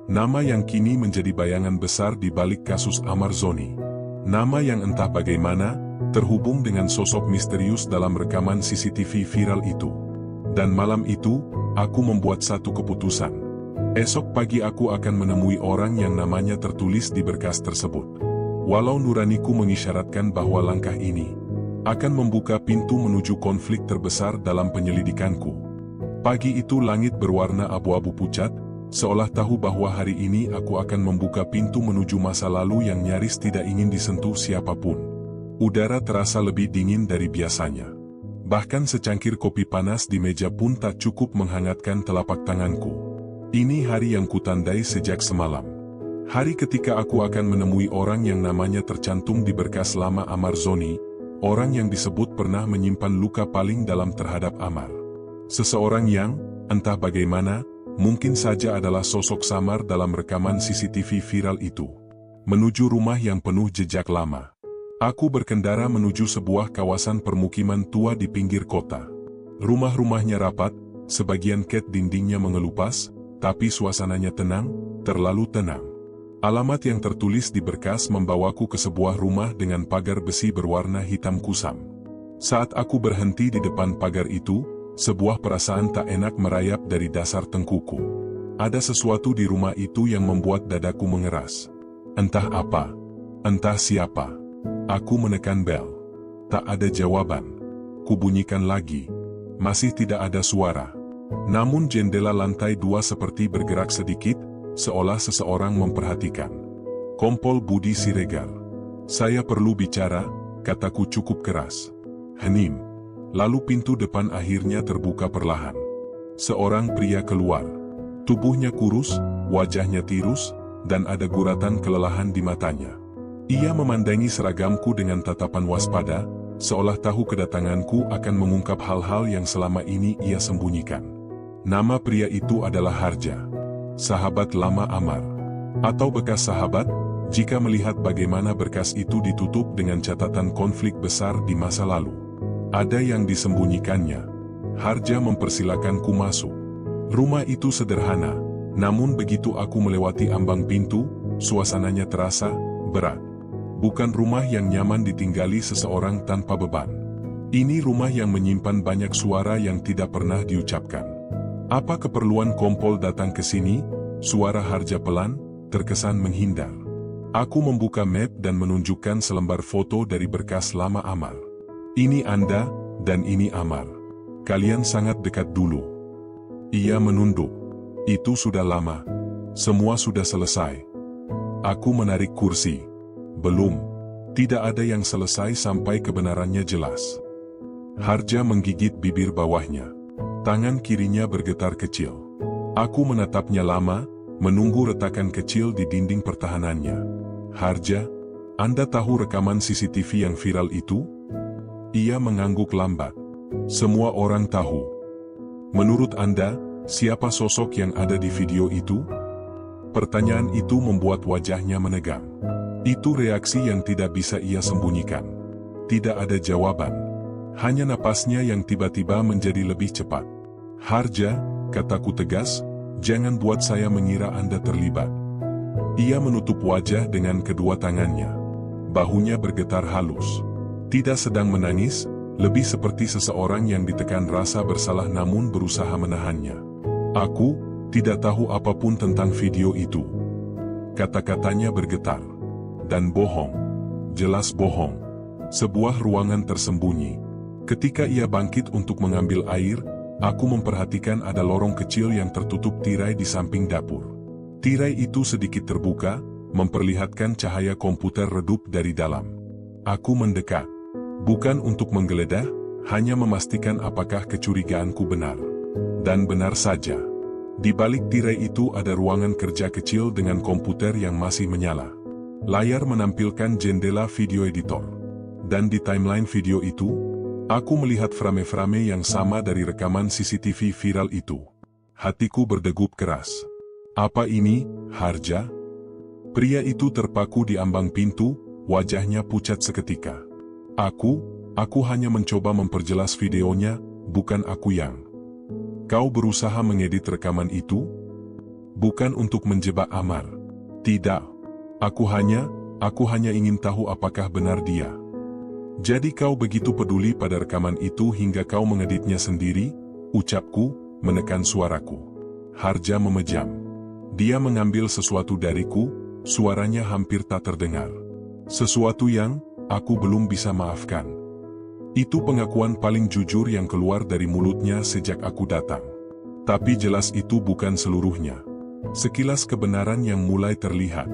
Nama yang kini menjadi bayangan besar di balik kasus Amar Zoni. Nama yang entah bagaimana, terhubung dengan sosok misterius dalam rekaman CCTV viral itu. Dan malam itu, aku membuat satu keputusan. Esok pagi aku akan menemui orang yang namanya tertulis di berkas tersebut. Walau nuraniku mengisyaratkan bahwa langkah ini akan membuka pintu menuju konflik terbesar dalam penyelidikanku. Pagi itu langit berwarna abu-abu pucat, seolah tahu bahwa hari ini aku akan membuka pintu menuju masa lalu yang nyaris tidak ingin disentuh siapapun. Udara terasa lebih dingin dari biasanya. Bahkan secangkir kopi panas di meja pun tak cukup menghangatkan telapak tanganku. Ini hari yang kutandai sejak semalam. Hari ketika aku akan menemui orang yang namanya tercantum di berkas lama Amar Zoni, orang yang disebut pernah menyimpan luka paling dalam terhadap Amar. Seseorang yang, entah bagaimana, mungkin saja adalah sosok samar dalam rekaman CCTV viral itu. Menuju rumah yang penuh jejak lama. Aku berkendara menuju sebuah kawasan permukiman tua di pinggir kota. Rumah-rumahnya rapat, sebagian cat dindingnya mengelupas, tapi suasananya tenang, terlalu tenang. Alamat yang tertulis di berkas membawaku ke sebuah rumah dengan pagar besi berwarna hitam kusam. Saat aku berhenti di depan pagar itu, sebuah perasaan tak enak merayap dari dasar tengkuku. Ada sesuatu di rumah itu yang membuat dadaku mengeras. Entah apa, entah siapa. Aku menekan bel. Tak ada jawaban. Kubunyikan lagi. Masih tidak ada suara. Namun jendela lantai 2 seperti bergerak sedikit, seolah seseorang memperhatikan. Kompol Budi Siregar. Saya perlu bicara, kataku cukup keras. Hening. Lalu pintu depan akhirnya terbuka perlahan. Seorang pria keluar. Tubuhnya kurus, wajahnya tirus, dan ada guratan kelelahan di matanya. Ia memandangi seragamku dengan tatapan waspada, seolah tahu kedatanganku akan mengungkap hal-hal yang selama ini ia sembunyikan. Nama pria itu adalah Harja. Sahabat lama Amar. Atau bekas sahabat, jika melihat bagaimana berkas itu ditutup dengan catatan konflik besar di masa lalu. Ada yang disembunyikannya. Harja mempersilakanku masuk. Rumah itu sederhana, namun begitu aku melewati ambang pintu, suasananya terasa berat. Bukan rumah yang nyaman ditinggali seseorang tanpa beban. Ini rumah yang menyimpan banyak suara yang tidak pernah diucapkan. Apa keperluan Kompol datang ke sini? Suara Harja pelan, terkesan menghindar. Aku membuka map dan menunjukkan selembar foto dari berkas lama Amar. Ini Anda, dan ini Amar. Kalian sangat dekat dulu. Ia menunduk. Itu sudah lama. Semua sudah selesai. Aku menarik kursi. Belum. Tidak ada yang selesai sampai kebenarannya jelas. Harja menggigit bibir bawahnya. Tangan kirinya bergetar kecil. Aku menatapnya lama, menunggu retakan kecil di dinding pertahanannya. Harja, Anda tahu rekaman CCTV yang viral itu? Ia mengangguk lambat. Semua orang tahu. Menurut Anda, siapa sosok yang ada di video itu? Pertanyaan itu membuat wajahnya menegang. Itu reaksi yang tidak bisa ia sembunyikan. Tidak ada jawaban. Hanya napasnya yang tiba-tiba menjadi lebih cepat. Harja, kataku tegas, jangan buat saya mengira Anda terlibat. Ia menutup wajah dengan kedua tangannya. Bahunya bergetar halus. Tidak sedang menangis, lebih seperti seseorang yang ditekan rasa bersalah namun berusaha menahannya. Aku tidak tahu apapun tentang video itu. Kata-katanya bergetar. Dan bohong. Jelas bohong. Sebuah ruangan tersembunyi. Ketika ia bangkit untuk mengambil air, aku memperhatikan ada lorong kecil yang tertutup tirai di samping dapur. Tirai itu sedikit terbuka, memperlihatkan cahaya komputer redup dari dalam. Aku mendekat. Bukan untuk menggeledah, hanya memastikan apakah kecurigaanku benar. Dan benar saja. Di balik tirai itu ada ruangan kerja kecil dengan komputer yang masih menyala. Layar menampilkan jendela video editor. Dan di timeline video itu, aku melihat frame-frame yang sama dari rekaman CCTV viral itu. Hatiku berdegup keras. Apa ini, Harja? Pria itu terpaku di ambang pintu, wajahnya pucat seketika. Aku hanya mencoba memperjelas videonya, bukan aku yang. Kau berusaha mengedit rekaman itu? Bukan untuk menjebak Amar. Tidak. Aku hanya ingin tahu apakah benar dia. Jadi kau begitu peduli pada rekaman itu hingga kau mengeditnya sendiri? Ucapku, menekan suaraku. Harja memejam. Dia mengambil sesuatu dariku, suaranya hampir tak terdengar. Sesuatu yang aku belum bisa maafkan. Itu pengakuan paling jujur yang keluar dari mulutnya sejak aku datang. Tapi jelas itu bukan seluruhnya. Sekilas kebenaran yang mulai terlihat.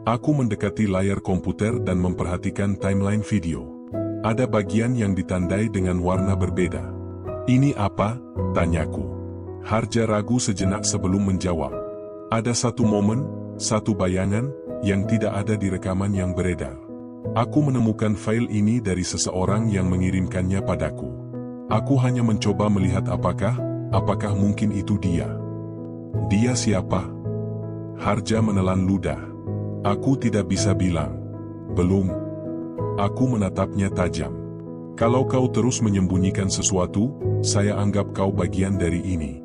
Aku mendekati layar komputer dan memperhatikan timeline video. Ada bagian yang ditandai dengan warna berbeda. Ini apa? Tanyaku. Harja ragu sejenak sebelum menjawab. Ada satu momen, satu bayangan, yang tidak ada di rekaman yang beredar. Aku menemukan file ini dari seseorang yang mengirimkannya padaku. Aku hanya mencoba melihat apakah mungkin itu dia. Dia siapa? Harja menelan ludah. Aku tidak bisa bilang. Belum. Aku menatapnya tajam. Kalau kau terus menyembunyikan sesuatu, saya anggap kau bagian dari ini.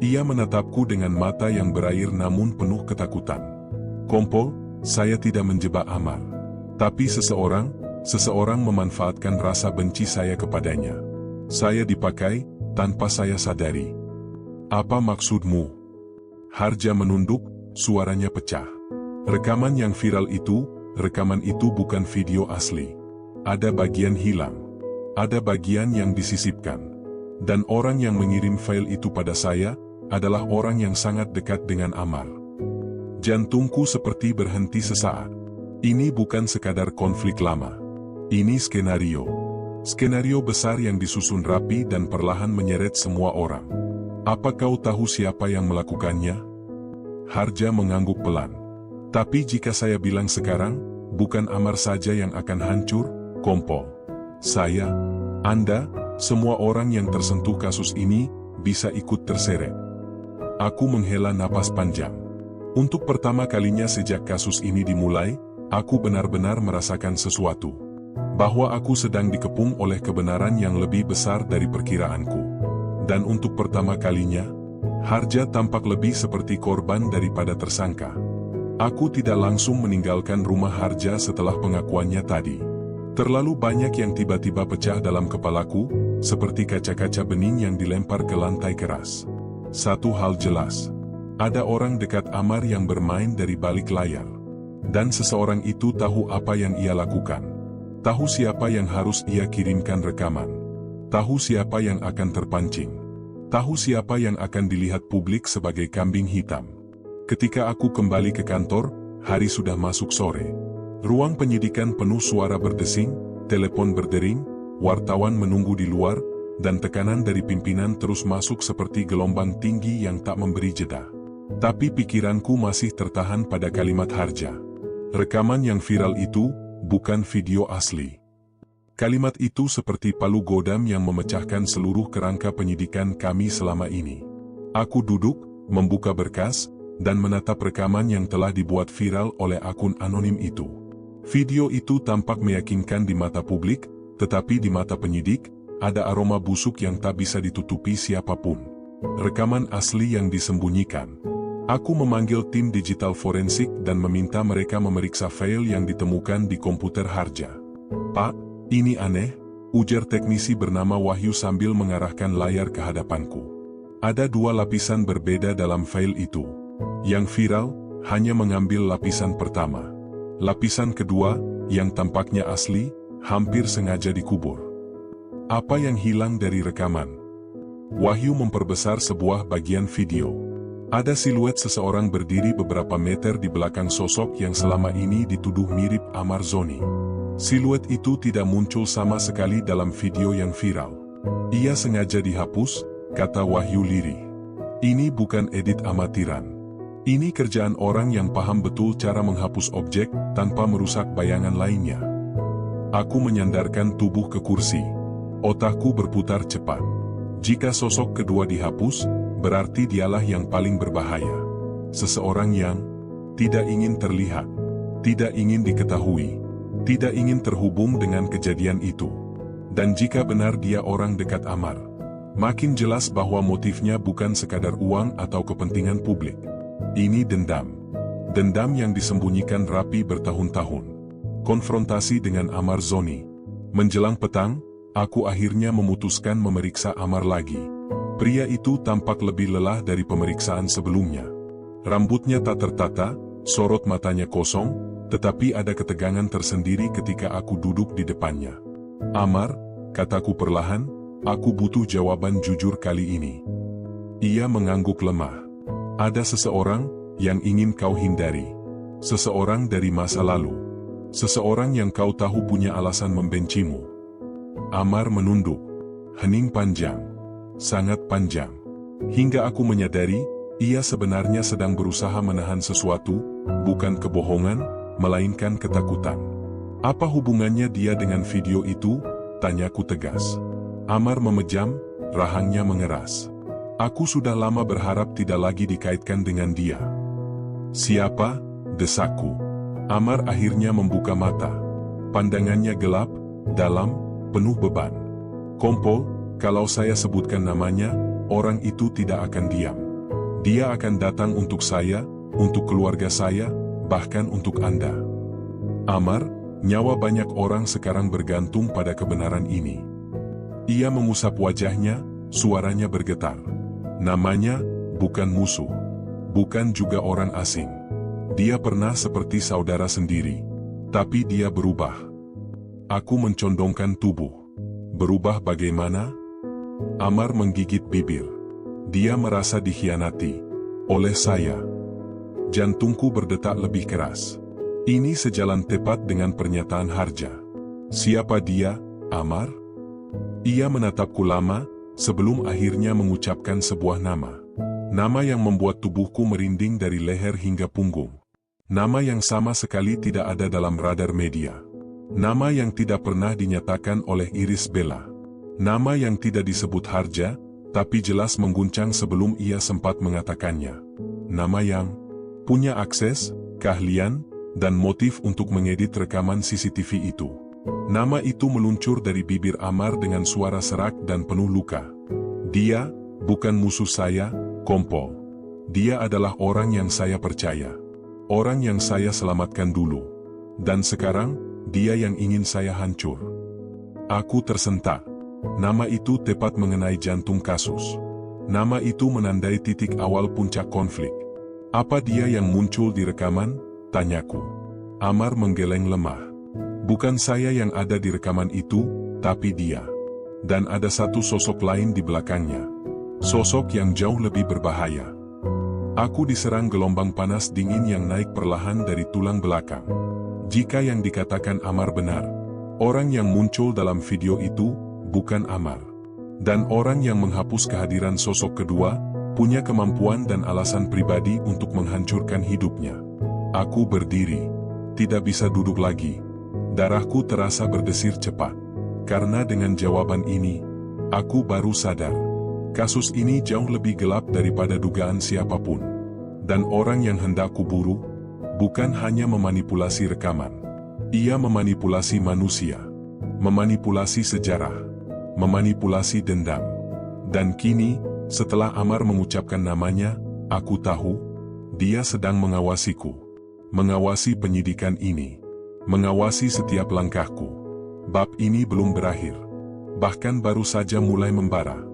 Ia menatapku dengan mata yang berair namun penuh ketakutan. Kompol, saya tidak menjebak Amar. Tapi seseorang memanfaatkan rasa benci saya kepadanya. Saya dipakai, tanpa saya sadari. Apa maksudmu? Harja menunduk, suaranya pecah. Rekaman yang viral itu bukan video asli. Ada bagian hilang. Ada bagian yang disisipkan. Dan orang yang mengirim file itu pada saya, adalah orang yang sangat dekat dengan Amar. Jantungku seperti berhenti sesaat. Ini bukan sekadar konflik lama. Ini skenario. Skenario besar yang disusun rapi dan perlahan menyeret semua orang. Apa kau tahu siapa yang melakukannya? Harja mengangguk pelan. Tapi jika saya bilang sekarang, bukan Amar saja yang akan hancur, Kompol. Saya, Anda, semua orang yang tersentuh kasus ini, bisa ikut terseret. Aku menghela napas panjang. Untuk pertama kalinya sejak kasus ini dimulai, aku benar-benar merasakan sesuatu. Bahwa aku sedang dikepung oleh kebenaran yang lebih besar dari perkiraanku. Dan untuk pertama kalinya, Harja tampak lebih seperti korban daripada tersangka. Aku tidak langsung meninggalkan rumah Harja setelah pengakuannya tadi. Terlalu banyak yang tiba-tiba pecah dalam kepalaku, seperti kaca-kaca bening yang dilempar ke lantai keras. Satu hal jelas, ada orang dekat Amar yang bermain dari balik layar. Dan seseorang itu tahu apa yang ia lakukan. Tahu siapa yang harus ia kirimkan rekaman. Tahu siapa yang akan terpancing. Tahu siapa yang akan dilihat publik sebagai kambing hitam. Ketika aku kembali ke kantor, hari sudah masuk sore. Ruang penyidikan penuh suara berdesing, telepon berdering, wartawan menunggu di luar, dan tekanan dari pimpinan terus masuk seperti gelombang tinggi yang tak memberi jeda. Tapi pikiranku masih tertahan pada kalimat Harja. Rekaman yang viral itu bukan video asli. Kalimat itu seperti palu godam yang memecahkan seluruh kerangka penyidikan kami selama ini. Aku duduk, membuka berkas, dan menatap rekaman yang telah dibuat viral oleh akun anonim itu. Video itu tampak meyakinkan di mata publik, tetapi di mata penyidik, ada aroma busuk yang tak bisa ditutupi siapapun. Rekaman asli yang disembunyikan. Aku memanggil tim digital forensik dan meminta mereka memeriksa file yang ditemukan di komputer Harja. "Pak, ini aneh," ujar teknisi bernama Wahyu sambil mengarahkan layar ke hadapanku. Ada 2 lapisan berbeda dalam file itu. Yang viral, hanya mengambil lapisan pertama. Lapisan kedua, yang tampaknya asli, hampir sengaja dikubur. Apa yang hilang dari rekaman? Wahyu memperbesar sebuah bagian video. Ada siluet seseorang berdiri beberapa meter di belakang sosok yang selama ini dituduh mirip Amar Zoni. Siluet itu tidak muncul sama sekali dalam video yang viral. Ia sengaja dihapus, kata Wahyu lirih. Ini bukan edit amatiran. Ini kerjaan orang yang paham betul cara menghapus objek tanpa merusak bayangan lainnya. Aku menyandarkan tubuh ke kursi. Otakku berputar cepat. Jika sosok kedua dihapus, berarti dialah yang paling berbahaya. Seseorang yang tidak ingin terlihat, tidak ingin diketahui, tidak ingin terhubung dengan kejadian itu. Dan jika benar dia orang dekat Amar, makin jelas bahwa motifnya bukan sekadar uang atau kepentingan publik. Ini dendam. Dendam yang disembunyikan rapi bertahun-tahun. Konfrontasi dengan Amar Zoni. Menjelang petang, aku akhirnya memutuskan memeriksa Amar lagi. Pria itu tampak lebih lelah dari pemeriksaan sebelumnya. Rambutnya tak tertata, sorot matanya kosong, tetapi ada ketegangan tersendiri ketika aku duduk di depannya. "Amar," kataku perlahan, "aku butuh jawaban jujur kali ini." Ia mengangguk lemah. "Ada seseorang yang ingin kau hindari. Seseorang dari masa lalu. Seseorang yang kau tahu punya alasan membencimu." Amar menunduk. Hening panjang. Sangat panjang. Hingga aku menyadari, ia sebenarnya sedang berusaha menahan sesuatu, bukan kebohongan, melainkan ketakutan. "Apa hubungannya dia dengan video itu?" tanyaku tegas. Amar memejam, rahangnya mengeras. "Aku sudah lama berharap tidak lagi dikaitkan dengan dia." "Siapa?" desakku. Amar akhirnya membuka mata. Pandangannya gelap, dalam, penuh beban. "Kompol, kalau saya sebutkan namanya, orang itu tidak akan diam. Dia akan datang untuk saya, untuk keluarga saya, bahkan untuk Anda." "Amar, nyawa banyak orang sekarang bergantung pada kebenaran ini." Ia mengusap wajahnya, suaranya bergetar. "Namanya, bukan musuh. Bukan juga orang asing. Dia pernah seperti saudara sendiri. Tapi dia berubah." Aku mencondongkan tubuh. "Berubah bagaimana?" Amar menggigit bibir. Dia merasa dikhianati. Oleh saya. Jantungku berdetak lebih keras. Ini sejalan tepat dengan pernyataan Harja. "Siapa dia, Amar?" Ia menatapku lama, sebelum akhirnya mengucapkan sebuah nama. Nama yang membuat tubuhku merinding dari leher hingga punggung. Nama yang sama sekali tidak ada dalam radar media. Nama yang tidak pernah dinyatakan oleh Iris Bella. Nama yang tidak disebut Harja, tapi jelas mengguncang sebelum ia sempat mengatakannya. Nama yang punya akses, keahlian, dan motif untuk mengedit rekaman CCTV itu. Nama itu meluncur dari bibir Amar dengan suara serak dan penuh luka. "Dia, Bukan musuh saya, Kompol. Dia adalah orang yang saya percaya. Orang yang saya selamatkan dulu. Dan sekarang, dia yang ingin saya hancur. Aku tersentak. Nama itu tepat mengenai jantung kasus. Nama itu menandai titik awal puncak konflik. Apa dia yang muncul di rekaman? Tanyaku. Amar menggeleng lemah. Bukan saya yang ada di rekaman itu, tapi dia. Dan ada satu sosok lain di belakangnya. Sosok yang jauh lebih berbahaya. Aku diserang gelombang panas dingin yang naik perlahan dari tulang belakang. Jika yang dikatakan Amar benar, orang yang muncul dalam video itu bukan Amar. Dan orang yang menghapus kehadiran sosok kedua, punya kemampuan dan alasan pribadi untuk menghancurkan hidupnya. Aku berdiri. Tidak bisa duduk lagi. Darahku terasa berdesir cepat. Karena dengan jawaban ini, aku baru sadar. Kasus ini jauh lebih gelap daripada dugaan siapapun. Dan orang yang hendak kuburu, bukan hanya memanipulasi rekaman. Ia memanipulasi manusia. Memanipulasi sejarah. Memanipulasi dendam. Dan kini, setelah Amar mengucapkan namanya, aku tahu, dia sedang mengawasiku. Mengawasi penyidikan ini. Mengawasi setiap langkahku. Bab ini belum berakhir. Bahkan baru saja mulai membara.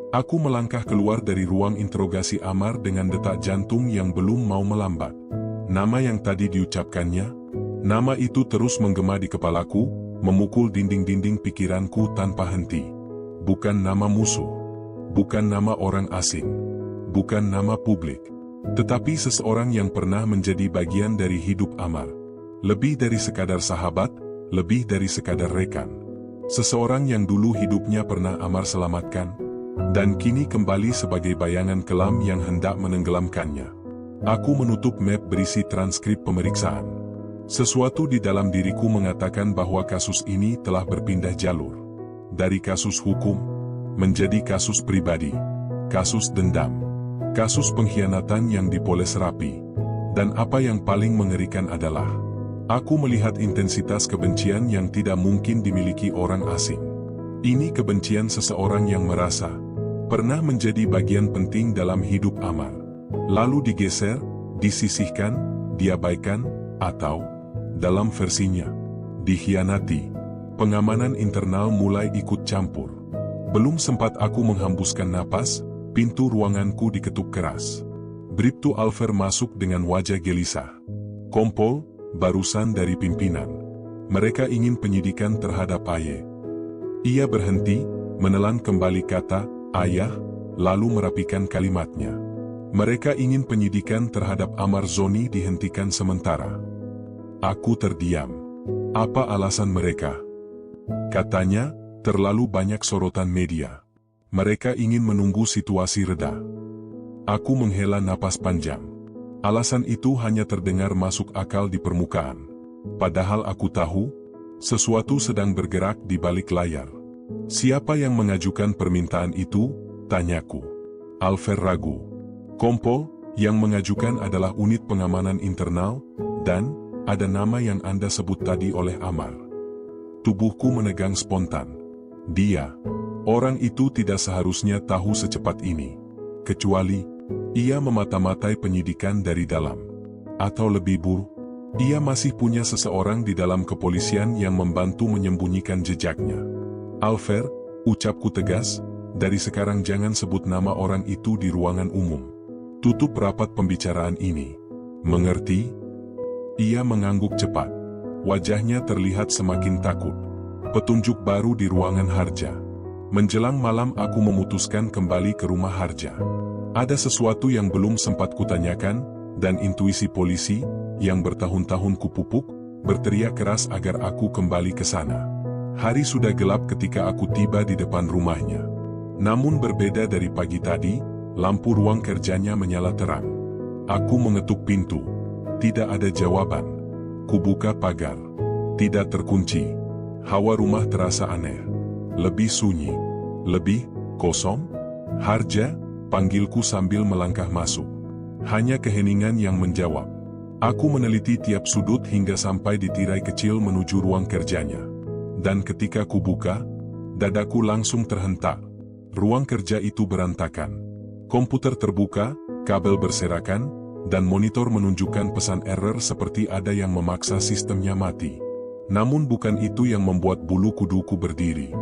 Aku melangkah keluar dari ruang interogasi Amar dengan detak jantung yang belum mau melambat. Nama yang tadi diucapkannya, nama itu terus menggema di kepalaku, memukul dinding-dinding pikiranku tanpa henti. Bukan nama musuh. Bukan nama orang asing, bukan nama publik, tetapi seseorang yang pernah menjadi bagian dari hidup Amar. Lebih dari sekadar sahabat, lebih dari sekadar rekan. Seseorang yang dulu hidupnya pernah Amar selamatkan, dan kini kembali sebagai bayangan kelam yang hendak menenggelamkannya. Aku menutup map berisi transkrip pemeriksaan. Sesuatu di dalam diriku mengatakan bahwa kasus ini telah berpindah jalur. Dari kasus hukum, menjadi kasus pribadi, kasus dendam, kasus pengkhianatan yang dipoles rapi. Dan apa yang paling mengerikan adalah, aku melihat intensitas kebencian yang tidak mungkin dimiliki orang asing. Ini kebencian seseorang yang merasa pernah menjadi bagian penting dalam hidup Amar, lalu digeser, disisihkan, diabaikan, atau, dalam versinya, dikhianati. Pengamanan internal mulai ikut campur. Belum sempat aku menghembuskan napas, pintu ruanganku diketuk keras. Bribtu Alfer masuk dengan wajah gelisah. Kompol, barusan dari pimpinan. Mereka ingin penyidikan terhadap Aye. Ia berhenti, menelan kembali kata, ayah, lalu merapikan kalimatnya. Mereka ingin penyidikan terhadap Amar Zoni dihentikan sementara. Aku terdiam. Apa alasan mereka? Katanya, terlalu banyak sorotan media. Mereka ingin menunggu situasi reda. Aku menghela napas panjang. Alasan itu hanya terdengar masuk akal di permukaan. Padahal aku tahu, sesuatu sedang bergerak di balik layar. Siapa yang mengajukan permintaan itu? Tanyaku. Alfer ragu. Kompol, yang mengajukan adalah unit pengamanan internal, dan ada nama yang Anda sebut tadi oleh Amar. Tubuhku menegang spontan. Dia, orang itu tidak seharusnya tahu secepat ini. Kecuali, ia memata-matai penyidikan dari dalam. Atau lebih buruk, ia masih punya seseorang di dalam kepolisian yang membantu menyembunyikan jejaknya. Alfer, ucapku tegas, dari sekarang jangan sebut nama orang itu di ruangan umum. Tutup rapat pembicaraan ini. Mengerti? Ia mengangguk cepat. Wajahnya terlihat semakin takut. Petunjuk baru di ruangan Harja. Menjelang malam aku memutuskan kembali ke rumah Harja. Ada sesuatu yang belum sempat kutanyakan, dan intuisi polisi, yang bertahun-tahun kupupuk, berteriak keras agar aku kembali ke sana. Hari sudah gelap ketika aku tiba di depan rumahnya. Namun berbeda dari pagi tadi, lampu ruang kerjanya menyala terang. Aku mengetuk pintu. Tidak ada jawaban. Kubuka pagar. Tidak terkunci. Hawa rumah terasa aneh. Lebih sunyi. Lebih kosong. Harja, panggilku sambil melangkah masuk. Hanya keheningan yang menjawab. Aku meneliti tiap sudut hingga sampai di tirai kecil menuju ruang kerjanya. Dan ketika kubuka, dadaku langsung terhentak. Ruang kerja itu berantakan. Komputer terbuka, kabel berserakan, dan monitor menunjukkan pesan error seperti ada yang memaksa sistemnya mati. Namun bukan itu yang membuat bulu kuduku berdiri.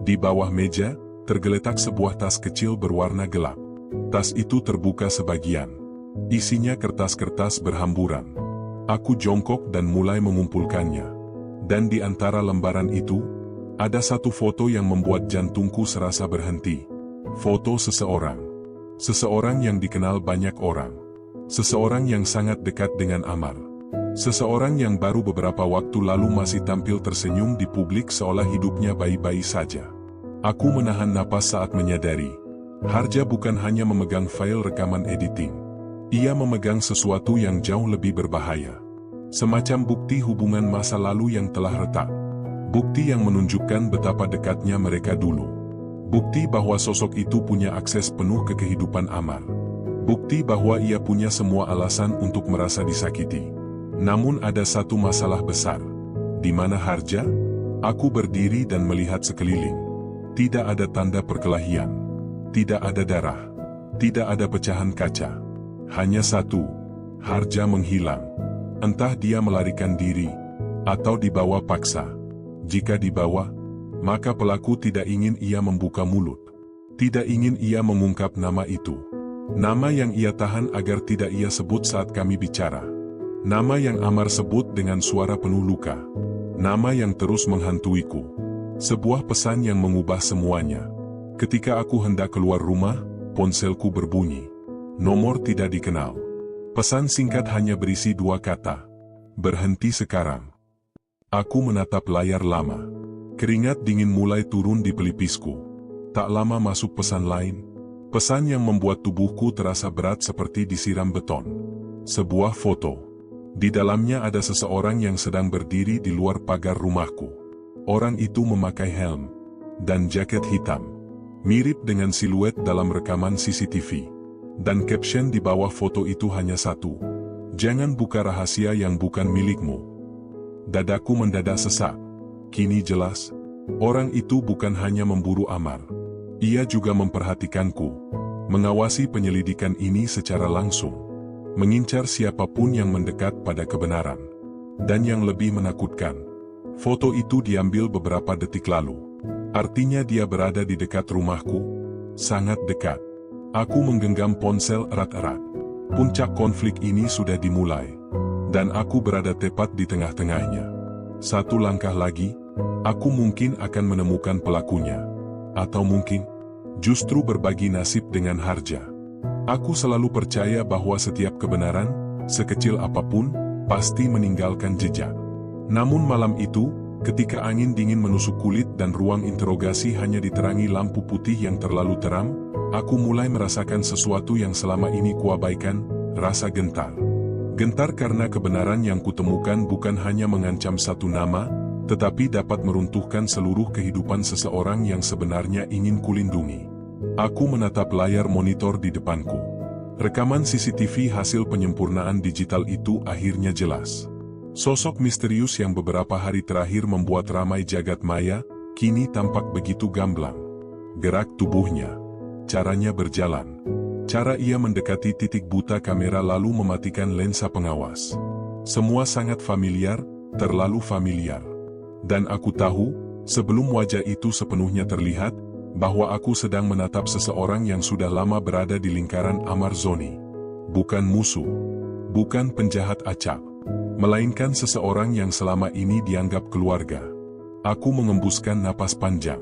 Di bawah meja, tergeletak sebuah tas kecil berwarna gelap. Tas itu terbuka sebagian. Isinya kertas-kertas berhamburan. Aku jongkok dan mulai mengumpulkannya. Dan di antara lembaran itu, ada satu foto yang membuat jantungku serasa berhenti. Foto seseorang. Seseorang yang dikenal banyak orang. Seseorang yang sangat dekat dengan Amar. Seseorang yang baru beberapa waktu lalu masih tampil tersenyum di publik seolah hidupnya baik-baik saja. Aku menahan napas saat menyadari. Harja bukan hanya memegang file rekaman editing. Ia memegang sesuatu yang jauh lebih berbahaya. Semacam bukti hubungan masa lalu yang telah retak. Bukti yang menunjukkan betapa dekatnya mereka dulu. Bukti bahwa sosok itu punya akses penuh ke kehidupan Amar. Bukti bahwa ia punya semua alasan untuk merasa disakiti. Namun ada satu masalah besar. Di mana Harja? Aku berdiri dan melihat sekeliling. Tidak ada tanda perkelahian. Tidak ada darah. Tidak ada pecahan kaca. Hanya satu. Harja menghilang. Entah dia melarikan diri, atau dibawa paksa. Jika dibawa, maka pelaku tidak ingin ia membuka mulut. Tidak ingin ia mengungkap nama itu. Nama yang ia tahan agar tidak ia sebut saat kami bicara. Nama yang Amar sebut dengan suara penuh luka. Nama yang terus menghantuiku. Sebuah pesan yang mengubah semuanya. Ketika aku hendak keluar rumah, ponselku berbunyi. Nomor tidak dikenal. Pesan singkat hanya berisi 2 kata. Berhenti sekarang. Aku menatap layar lama. Keringat dingin mulai turun di pelipisku. Tak lama masuk pesan lain. Pesan yang membuat tubuhku terasa berat seperti disiram beton. Sebuah foto. Di dalamnya ada seseorang yang sedang berdiri di luar pagar rumahku. Orang itu memakai helm dan jaket hitam. Mirip dengan siluet dalam rekaman CCTV. Dan caption di bawah foto itu hanya satu. Jangan buka rahasia yang bukan milikmu. Dadaku mendadak sesak. Kini jelas, orang itu bukan hanya memburu Amar. Ia juga memperhatikanku. Mengawasi penyelidikan ini secara langsung. Mengincar siapapun yang mendekat pada kebenaran. Dan yang lebih menakutkan, foto itu diambil beberapa detik lalu. Artinya dia berada di dekat rumahku. Sangat dekat. Aku menggenggam ponsel erat-erat. Puncak konflik ini sudah dimulai. Dan aku berada tepat di tengah-tengahnya. Satu langkah lagi, aku mungkin akan menemukan pelakunya. Atau mungkin, justru berbagi nasib dengan Harja. Aku selalu percaya bahwa setiap kebenaran, sekecil apapun, pasti meninggalkan jejak. Namun malam itu, ketika angin dingin menusuk kulit dan ruang interogasi hanya diterangi lampu putih yang terlalu terang, aku mulai merasakan sesuatu yang selama ini kuabaikan, rasa gentar. Gentar karena kebenaran yang kutemukan bukan hanya mengancam satu nama, tetapi dapat meruntuhkan seluruh kehidupan seseorang yang sebenarnya ingin kulindungi. Aku menatap layar monitor di depanku. Rekaman CCTV hasil penyempurnaan digital itu akhirnya jelas. Sosok misterius yang beberapa hari terakhir membuat ramai jagat maya, kini tampak begitu gamblang. Gerak tubuhnya. Caranya berjalan. Cara ia mendekati titik buta kamera lalu mematikan lensa pengawas. Semua sangat familiar, terlalu familiar. Dan aku tahu, sebelum wajah itu sepenuhnya terlihat, bahwa aku sedang menatap seseorang yang sudah lama berada di lingkaran Amar Zoni. Bukan musuh. Bukan penjahat acak. Melainkan seseorang yang selama ini dianggap keluarga. Aku mengembuskan napas panjang.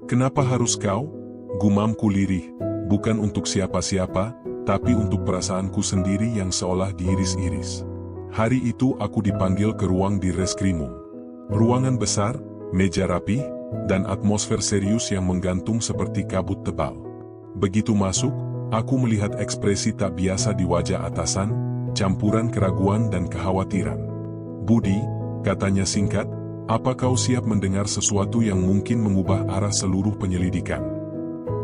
Kenapa harus kau? Gumamku lirih, bukan untuk siapa-siapa, tapi untuk perasaanku sendiri yang seolah diiris-iris. Hari itu aku dipanggil ke ruang di reskrimum. Ruangan besar, meja rapih, dan atmosfer serius yang menggantung seperti kabut tebal. Begitu masuk, aku melihat ekspresi tak biasa di wajah atasan, campuran keraguan dan kekhawatiran. Budi, katanya singkat, apa kau siap mendengar sesuatu yang mungkin mengubah arah seluruh penyelidikan?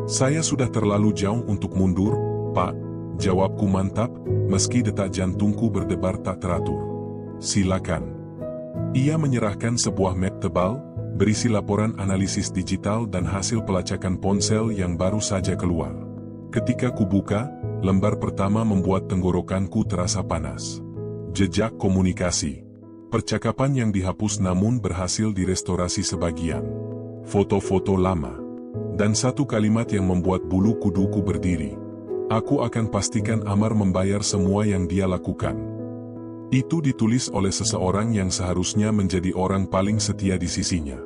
Saya sudah terlalu jauh untuk mundur, Pak, jawabku mantap, meski detak jantungku berdebar tak teratur. Silakan. Ia menyerahkan sebuah map tebal, berisi laporan analisis digital dan hasil pelacakan ponsel yang baru saja keluar. Ketika kubuka, lembar pertama membuat tenggorokanku terasa panas. Jejak komunikasi. Percakapan yang dihapus namun berhasil direstorasi sebagian. Foto-foto lama. Dan satu kalimat yang membuat bulu kuduku berdiri. Aku akan pastikan Amar membayar semua yang dia lakukan. Itu ditulis oleh seseorang yang seharusnya menjadi orang paling setia di sisinya.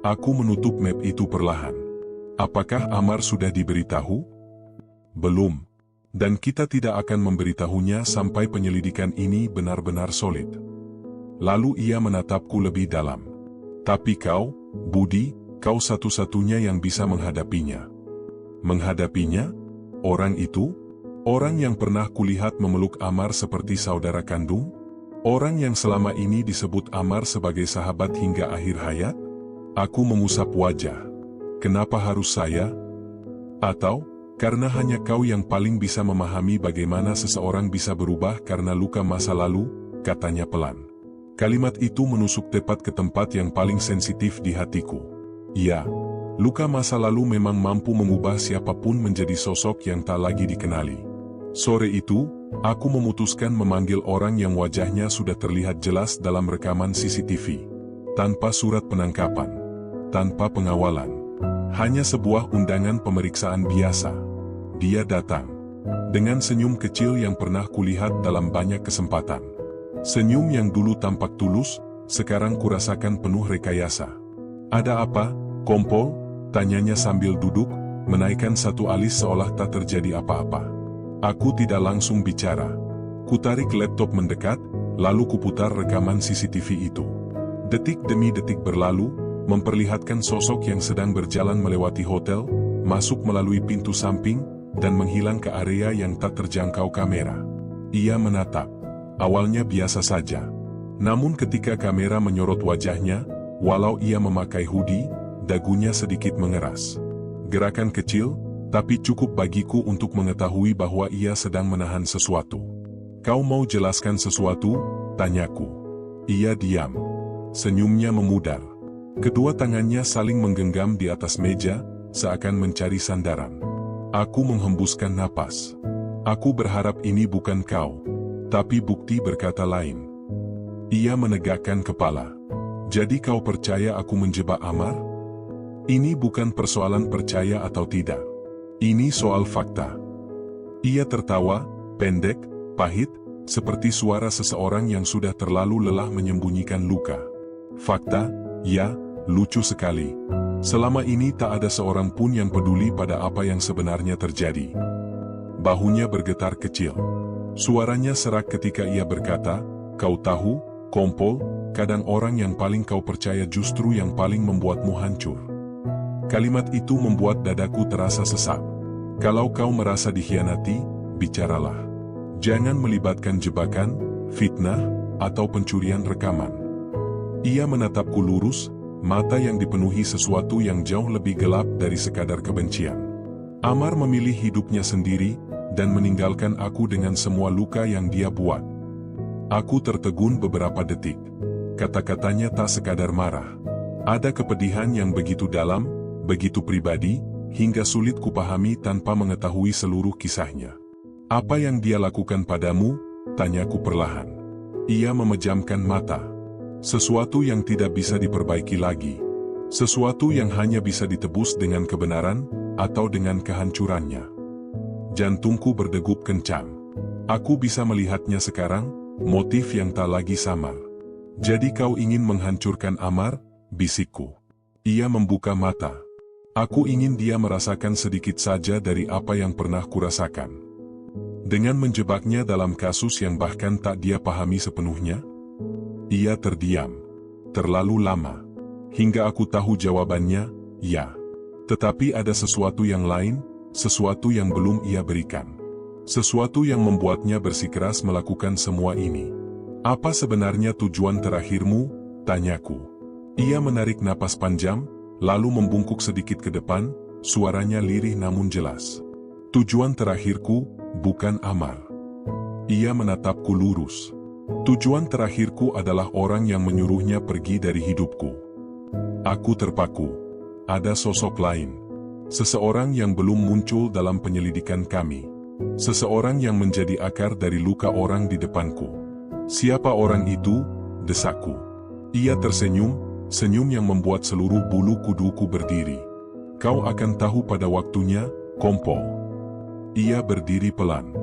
Aku menutup map itu perlahan. Apakah Amar sudah diberitahu? Belum. Dan kita tidak akan memberitahunya sampai penyelidikan ini benar-benar solid. Lalu ia menatapku lebih dalam. Tapi kau, Budi, kau satu-satunya yang bisa menghadapinya. Menghadapinya? Orang itu? Orang yang pernah kulihat memeluk Amar seperti saudara kandung? Orang yang selama ini disebut Amar sebagai sahabat hingga akhir hayat? Aku mengusap wajah. Kenapa harus saya? Atau, karena hanya kau yang paling bisa memahami bagaimana seseorang bisa berubah karena luka masa lalu, katanya pelan. Kalimat itu menusuk tepat ke tempat yang paling sensitif di hatiku. Ya, luka masa lalu memang mampu mengubah siapapun menjadi sosok yang tak lagi dikenali. Sore itu, aku memutuskan memanggil orang yang wajahnya sudah terlihat jelas dalam rekaman CCTV. Tanpa surat penangkapan. Tanpa pengawalan. Hanya sebuah undangan pemeriksaan biasa. Dia datang. Dengan senyum kecil yang pernah kulihat dalam banyak kesempatan. Senyum yang dulu tampak tulus, sekarang kurasakan penuh rekayasa. Ada apa, Kompol? Tanyanya sambil duduk, menaikkan satu alis seolah tak terjadi apa-apa. Aku tidak langsung bicara. Kutarik laptop mendekat, lalu kuputar rekaman CCTV itu. Detik demi detik berlalu, memperlihatkan sosok yang sedang berjalan melewati hotel, masuk melalui pintu samping, dan menghilang ke area yang tak terjangkau kamera. Ia menatap. Awalnya biasa saja. Namun ketika kamera menyorot wajahnya, walau ia memakai hoodie, dagunya sedikit mengeras. Gerakan kecil, tapi cukup bagiku untuk mengetahui bahwa ia sedang menahan sesuatu. Kau mau jelaskan sesuatu? Tanyaku. Ia diam. Senyumnya memudar. Kedua tangannya saling menggenggam di atas meja, seakan mencari sandaran. Aku menghembuskan napas. Aku berharap ini bukan kau. Tapi bukti berkata lain. Ia menegakkan kepala. Jadi kau percaya aku menjebak Amar? Ini bukan persoalan percaya atau tidak. Ini soal fakta. Ia tertawa, pendek, pahit, seperti suara seseorang yang sudah terlalu lelah menyembunyikan luka. Fakta, ya, lucu sekali. Selama ini tak ada seorang pun yang peduli pada apa yang sebenarnya terjadi. Bahunya bergetar kecil. Suaranya serak ketika ia berkata, kau tahu, Kompol, kadang orang yang paling kau percaya justru yang paling membuatmu hancur. Kalimat itu membuat dadaku terasa sesak. Kalau kau merasa dikhianati, bicaralah. Jangan melibatkan jebakan, fitnah, atau pencurian rekaman. Ia menatapku lurus, mata yang dipenuhi sesuatu yang jauh lebih gelap dari sekadar kebencian. Amar memilih hidupnya sendiri, dan meninggalkan aku dengan semua luka yang dia buat. Aku tertegun beberapa detik. Kata-katanya tak sekadar marah. Ada kepedihan yang begitu dalam, begitu pribadi, hingga sulit kupahami tanpa mengetahui seluruh kisahnya. Apa yang dia lakukan padamu? Tanyaku perlahan. Ia memejamkan mata. Sesuatu yang tidak bisa diperbaiki lagi. Sesuatu yang hanya bisa ditebus dengan kebenaran, atau dengan kehancurannya. Jantungku berdegup kencang. Aku bisa melihatnya sekarang, motif yang tak lagi samar. Jadi kau ingin menghancurkan Amar? Bisikku. Ia membuka mata. Aku ingin dia merasakan sedikit saja dari apa yang pernah kurasakan. Dengan menjebaknya dalam kasus yang bahkan tak dia pahami sepenuhnya? Ia terdiam. Terlalu lama. Hingga aku tahu jawabannya, ya. Tetapi ada sesuatu yang lain, sesuatu yang belum ia berikan. Sesuatu yang membuatnya bersikeras melakukan semua ini. Apa sebenarnya tujuan terakhirmu? Tanyaku. Ia menarik napas panjang, lalu membungkuk sedikit ke depan, suaranya lirih namun jelas. Tujuan terakhirku, bukan Amar. Ia menatapku lurus. Tujuan terakhirku adalah orang yang menyuruhnya pergi dari hidupku. Aku terpaku. Ada sosok lain. Seseorang yang belum muncul dalam penyelidikan kami. Seseorang yang menjadi akar dari luka orang di depanku. Siapa orang itu? Desakku. Ia tersenyum, senyum yang membuat seluruh bulu kuduku berdiri. Kau akan tahu pada waktunya, Kompol. Ia berdiri pelan.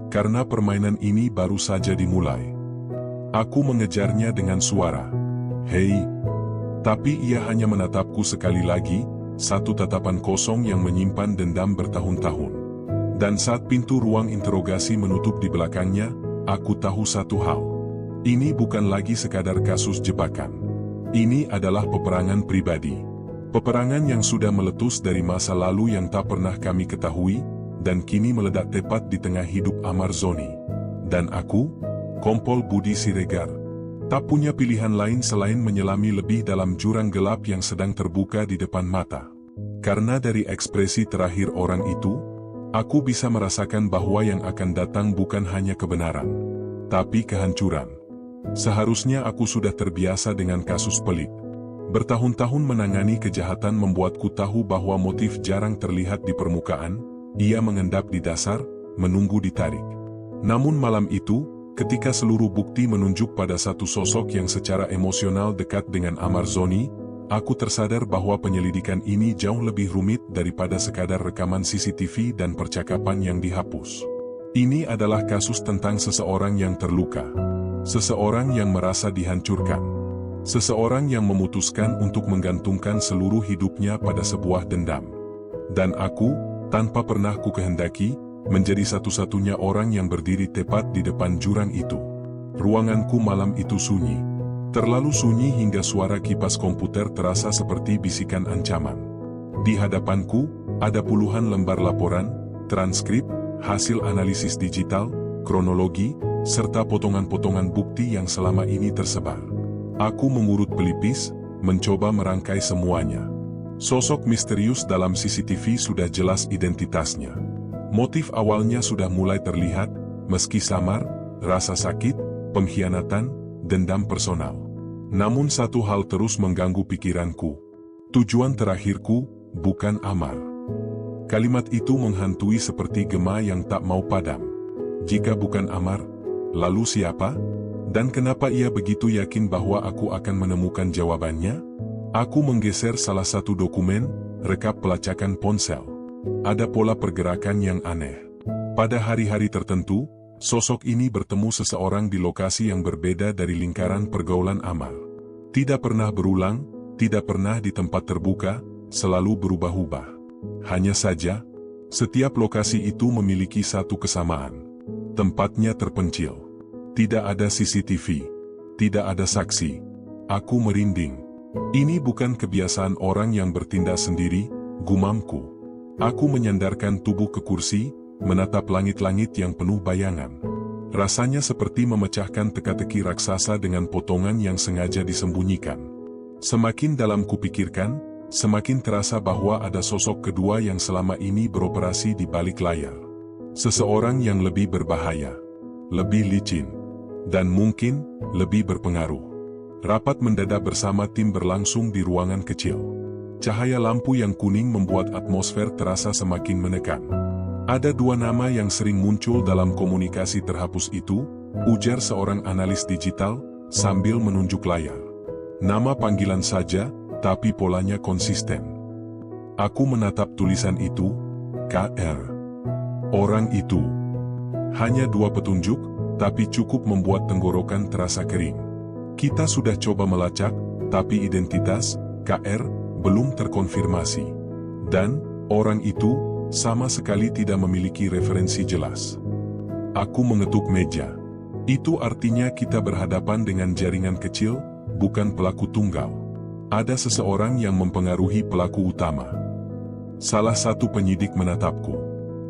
Karena permainan ini baru saja dimulai. Aku mengejarnya dengan suara. Hei. Tapi ia hanya menatapku sekali lagi, satu tatapan kosong yang menyimpan dendam bertahun-tahun. Dan saat pintu ruang interogasi menutup di belakangnya, aku tahu satu hal. Ini bukan lagi sekadar kasus jebakan. Ini adalah peperangan pribadi. Peperangan yang sudah meletus dari masa lalu yang tak pernah kami ketahui, dan kini meledak tepat di tengah hidup Amar Zoni. Dan aku, Kompol Budi Siregar, tak punya pilihan lain selain menyelami lebih dalam jurang gelap yang sedang terbuka di depan mata. Karena dari ekspresi terakhir orang itu, aku bisa merasakan bahwa yang akan datang bukan hanya kebenaran, tapi kehancuran. Seharusnya aku sudah terbiasa dengan kasus pelik. Bertahun-tahun menangani kejahatan membuatku tahu bahwa motif jarang terlihat di permukaan, ia mengendap di dasar, menunggu ditarik. Namun malam itu, ketika seluruh bukti menunjuk pada satu sosok yang secara emosional dekat dengan Amar Zoni, aku tersadar bahwa penyelidikan ini jauh lebih rumit daripada sekadar rekaman CCTV dan percakapan yang dihapus. Ini adalah kasus tentang seseorang yang terluka. Seseorang yang merasa dihancurkan. Seseorang yang memutuskan untuk menggantungkan seluruh hidupnya pada sebuah dendam. Dan aku, tanpa pernah ku kehendaki, menjadi satu-satunya orang yang berdiri tepat di depan jurang itu. Ruanganku malam itu sunyi. Terlalu sunyi hingga suara kipas komputer terasa seperti bisikan ancaman. Di hadapanku, ada puluhan lembar laporan, transkrip, hasil analisis digital, kronologi, serta potongan-potongan bukti yang selama ini tersebar. Aku mengurut pelipis, mencoba merangkai semuanya. Sosok misterius dalam CCTV sudah jelas identitasnya. Motif awalnya sudah mulai terlihat, meski samar, rasa sakit, pengkhianatan, dendam personal. Namun satu hal terus mengganggu pikiranku. Tujuan terakhirku, bukan Amar. Kalimat itu menghantui seperti gema yang tak mau padam. Jika bukan Amar, lalu siapa? Dan kenapa ia begitu yakin bahwa aku akan menemukan jawabannya? Aku menggeser salah satu dokumen, rekap pelacakan ponsel. Ada pola pergerakan yang aneh. Pada hari-hari tertentu, sosok ini bertemu seseorang di lokasi yang berbeda dari lingkaran pergaulan Amar. Tidak pernah berulang, tidak pernah di tempat terbuka, selalu berubah-ubah. Hanya saja, setiap lokasi itu memiliki satu kesamaan. Tempatnya terpencil. Tidak ada CCTV. Tidak ada saksi. Aku merinding. Ini bukan kebiasaan orang yang bertindak sendiri, gumamku. Aku menyandarkan tubuh ke kursi, menatap langit-langit yang penuh bayangan. Rasanya seperti memecahkan teka-teki raksasa dengan potongan yang sengaja disembunyikan. Semakin dalam kupikirkan, semakin terasa bahwa ada sosok kedua yang selama ini beroperasi di balik layar. Seseorang yang lebih berbahaya, lebih licin, dan mungkin lebih berpengaruh. Rapat mendadak bersama tim berlangsung di ruangan kecil. Cahaya lampu yang kuning membuat atmosfer terasa semakin menekan. Ada dua nama yang sering muncul dalam komunikasi terhapus itu, ujar seorang analis digital, sambil menunjuk layar. Nama panggilan saja, tapi polanya konsisten. Aku menatap tulisan itu, KR. Orang itu. Hanya dua petunjuk, tapi cukup membuat tenggorokan terasa kering. Kita sudah coba melacak, tapi identitas, KR, belum terkonfirmasi. Dan, orang itu, sama sekali tidak memiliki referensi jelas. Aku mengetuk meja. Itu artinya kita berhadapan dengan jaringan kecil, bukan pelaku tunggal. Ada seseorang yang mempengaruhi pelaku utama. Salah satu penyidik menatapku.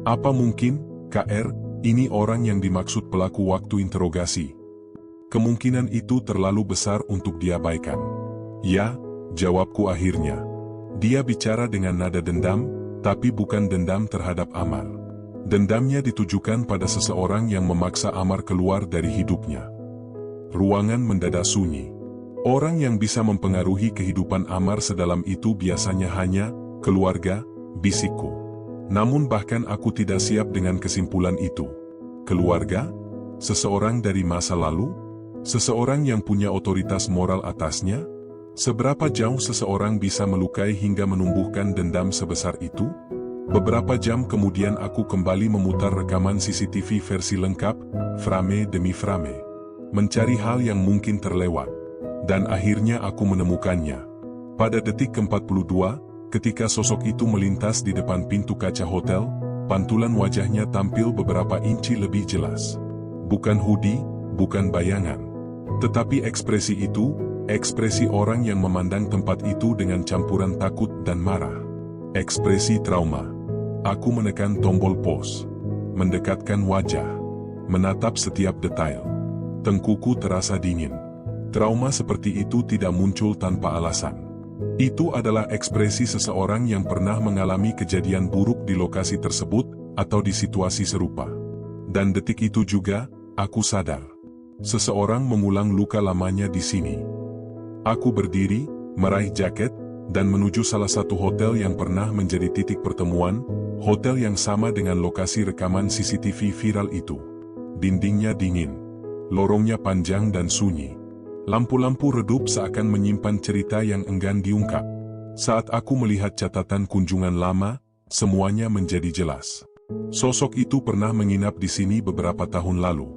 Apa mungkin, KR, ini orang yang dimaksud pelaku waktu interogasi? Kemungkinan itu terlalu besar untuk diabaikan. Ya, jawabku akhirnya. Dia bicara dengan nada dendam, tapi bukan dendam terhadap Amar. Dendamnya ditujukan pada seseorang yang memaksa Amar keluar dari hidupnya. Ruangan mendadak sunyi. Orang yang bisa mempengaruhi kehidupan Amar sedalam itu biasanya hanya keluarga, bisikku. Namun bahkan aku tidak siap dengan kesimpulan itu. Keluarga? Seseorang dari masa lalu? Seseorang yang punya otoritas moral atasnya? Seberapa jauh seseorang bisa melukai hingga menumbuhkan dendam sebesar itu? Beberapa jam kemudian aku kembali memutar rekaman CCTV versi lengkap, frame demi frame. Mencari hal yang mungkin terlewat. Dan akhirnya aku menemukannya. Pada detik ke-42, ketika sosok itu melintas di depan pintu kaca hotel, pantulan wajahnya tampil beberapa inci lebih jelas. Bukan hoodie, bukan bayangan. Tetapi ekspresi itu, ekspresi orang yang memandang tempat itu dengan campuran takut dan marah. Ekspresi trauma. Aku menekan tombol pause. Mendekatkan wajah. Menatap setiap detail. Tengkuku terasa dingin. Trauma seperti itu tidak muncul tanpa alasan. Itu adalah ekspresi seseorang yang pernah mengalami kejadian buruk di lokasi tersebut atau di situasi serupa. Dan detik itu juga, aku sadar. Seseorang mengulang luka lamanya di sini. Aku berdiri, meraih jaket, dan menuju salah satu hotel yang pernah menjadi titik pertemuan, hotel yang sama dengan lokasi rekaman CCTV viral itu. Dindingnya dingin. Lorongnya panjang dan sunyi. Lampu-lampu redup seakan menyimpan cerita yang enggan diungkap. Saat aku melihat catatan kunjungan lama, semuanya menjadi jelas. Sosok itu pernah menginap di sini beberapa tahun lalu.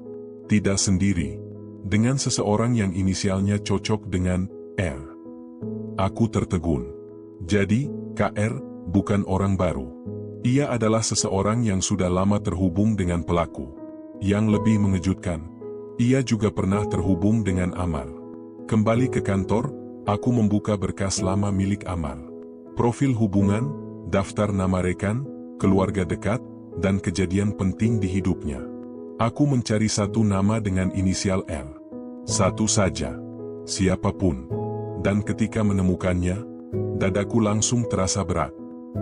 Tidak sendiri. Dengan seseorang yang inisialnya cocok dengan R. Aku tertegun. Jadi, KR bukan orang baru. Ia adalah seseorang yang sudah lama terhubung dengan pelaku. Yang lebih mengejutkan, ia juga pernah terhubung dengan Amar. Kembali ke kantor, aku membuka berkas lama milik Amar. Profil hubungan, daftar nama rekan, keluarga dekat, dan kejadian penting di hidupnya. Aku mencari satu nama dengan inisial R. Satu saja. Siapapun. Dan ketika menemukannya, dadaku langsung terasa berat.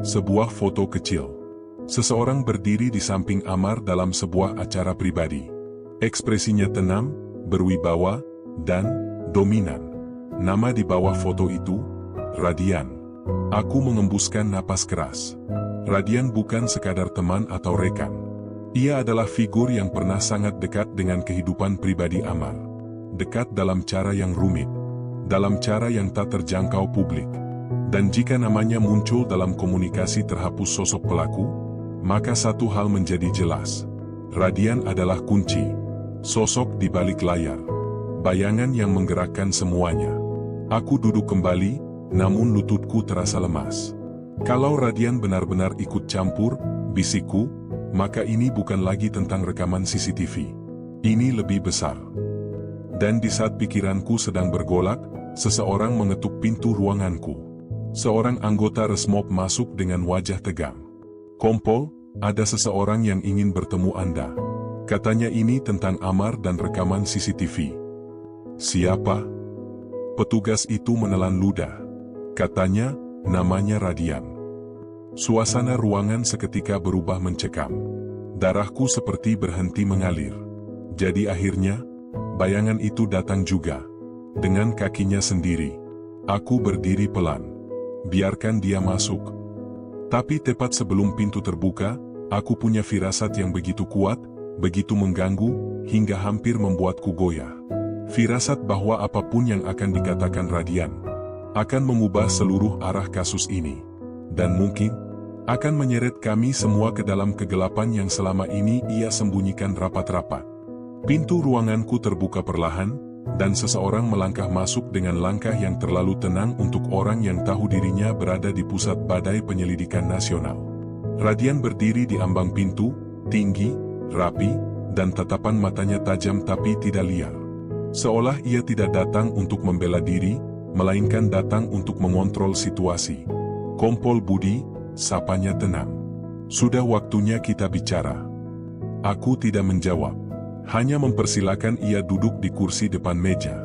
Sebuah foto kecil. Seseorang berdiri di samping Amar dalam sebuah acara pribadi. Ekspresinya tenang, berwibawa, dan dominan. Nama di bawah foto itu, Radian. Aku mengembuskan napas keras. Radian bukan sekadar teman atau rekan. Ia adalah figur yang pernah sangat dekat dengan kehidupan pribadi Amar. Dekat dalam cara yang rumit. Dalam cara yang tak terjangkau publik. Dan jika namanya muncul dalam komunikasi terhapus sosok pelaku, maka satu hal menjadi jelas. Radian adalah kunci. Sosok di balik layar. Bayangan yang menggerakkan semuanya. Aku duduk kembali, namun lututku terasa lemas. Kalau Radian benar-benar ikut campur, bisikku, maka ini bukan lagi tentang rekaman CCTV. Ini lebih besar. Dan di saat pikiranku sedang bergolak, seseorang mengetuk pintu ruanganku. Seorang anggota Resmob masuk dengan wajah tegang. "Kompol, ada seseorang yang ingin bertemu Anda." Katanya ini tentang Amar dan rekaman CCTV. Siapa? Petugas itu menelan ludah. Katanya, namanya Radian. Suasana ruangan seketika berubah mencekam. Darahku seperti berhenti mengalir. Jadi akhirnya, bayangan itu datang juga. Dengan kakinya sendiri. Aku berdiri pelan. Biarkan dia masuk. Tapi tepat sebelum pintu terbuka, aku punya firasat yang begitu kuat, begitu mengganggu, hingga hampir membuatku goyah. Firasat bahwa apapun yang akan dikatakan Radian, akan mengubah seluruh arah kasus ini. Dan mungkin, akan menyeret kami semua ke dalam kegelapan yang selama ini ia sembunyikan rapat-rapat. Pintu ruanganku terbuka perlahan, dan seseorang melangkah masuk dengan langkah yang terlalu tenang untuk orang yang tahu dirinya berada di pusat badai penyelidikan nasional. Radian berdiri di ambang pintu, tinggi, rapi, dan tatapan matanya tajam tapi tidak liar. Seolah ia tidak datang untuk membela diri, melainkan datang untuk mengontrol situasi. "Kompol Budi," sapanya tenang. "Sudah waktunya kita bicara." Aku tidak menjawab. Hanya mempersilakan ia duduk di kursi depan meja.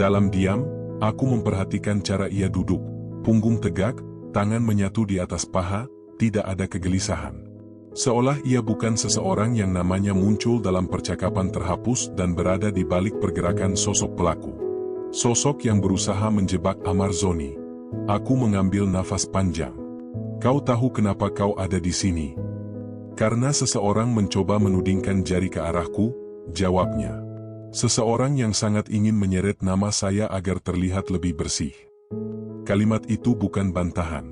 Dalam diam, aku memperhatikan cara ia duduk. Punggung tegak, tangan menyatu di atas paha, tidak ada kegelisahan. Seolah ia bukan seseorang yang namanya muncul dalam percakapan terhapus dan berada di balik pergerakan sosok pelaku. Sosok yang berusaha menjebak Amar Zoni. Aku mengambil nafas panjang. Kau tahu kenapa kau ada di sini? Karena seseorang mencoba menudingkan jari ke arahku, jawabnya. Seseorang yang sangat ingin menyeret nama saya agar terlihat lebih bersih. Kalimat itu bukan bantahan.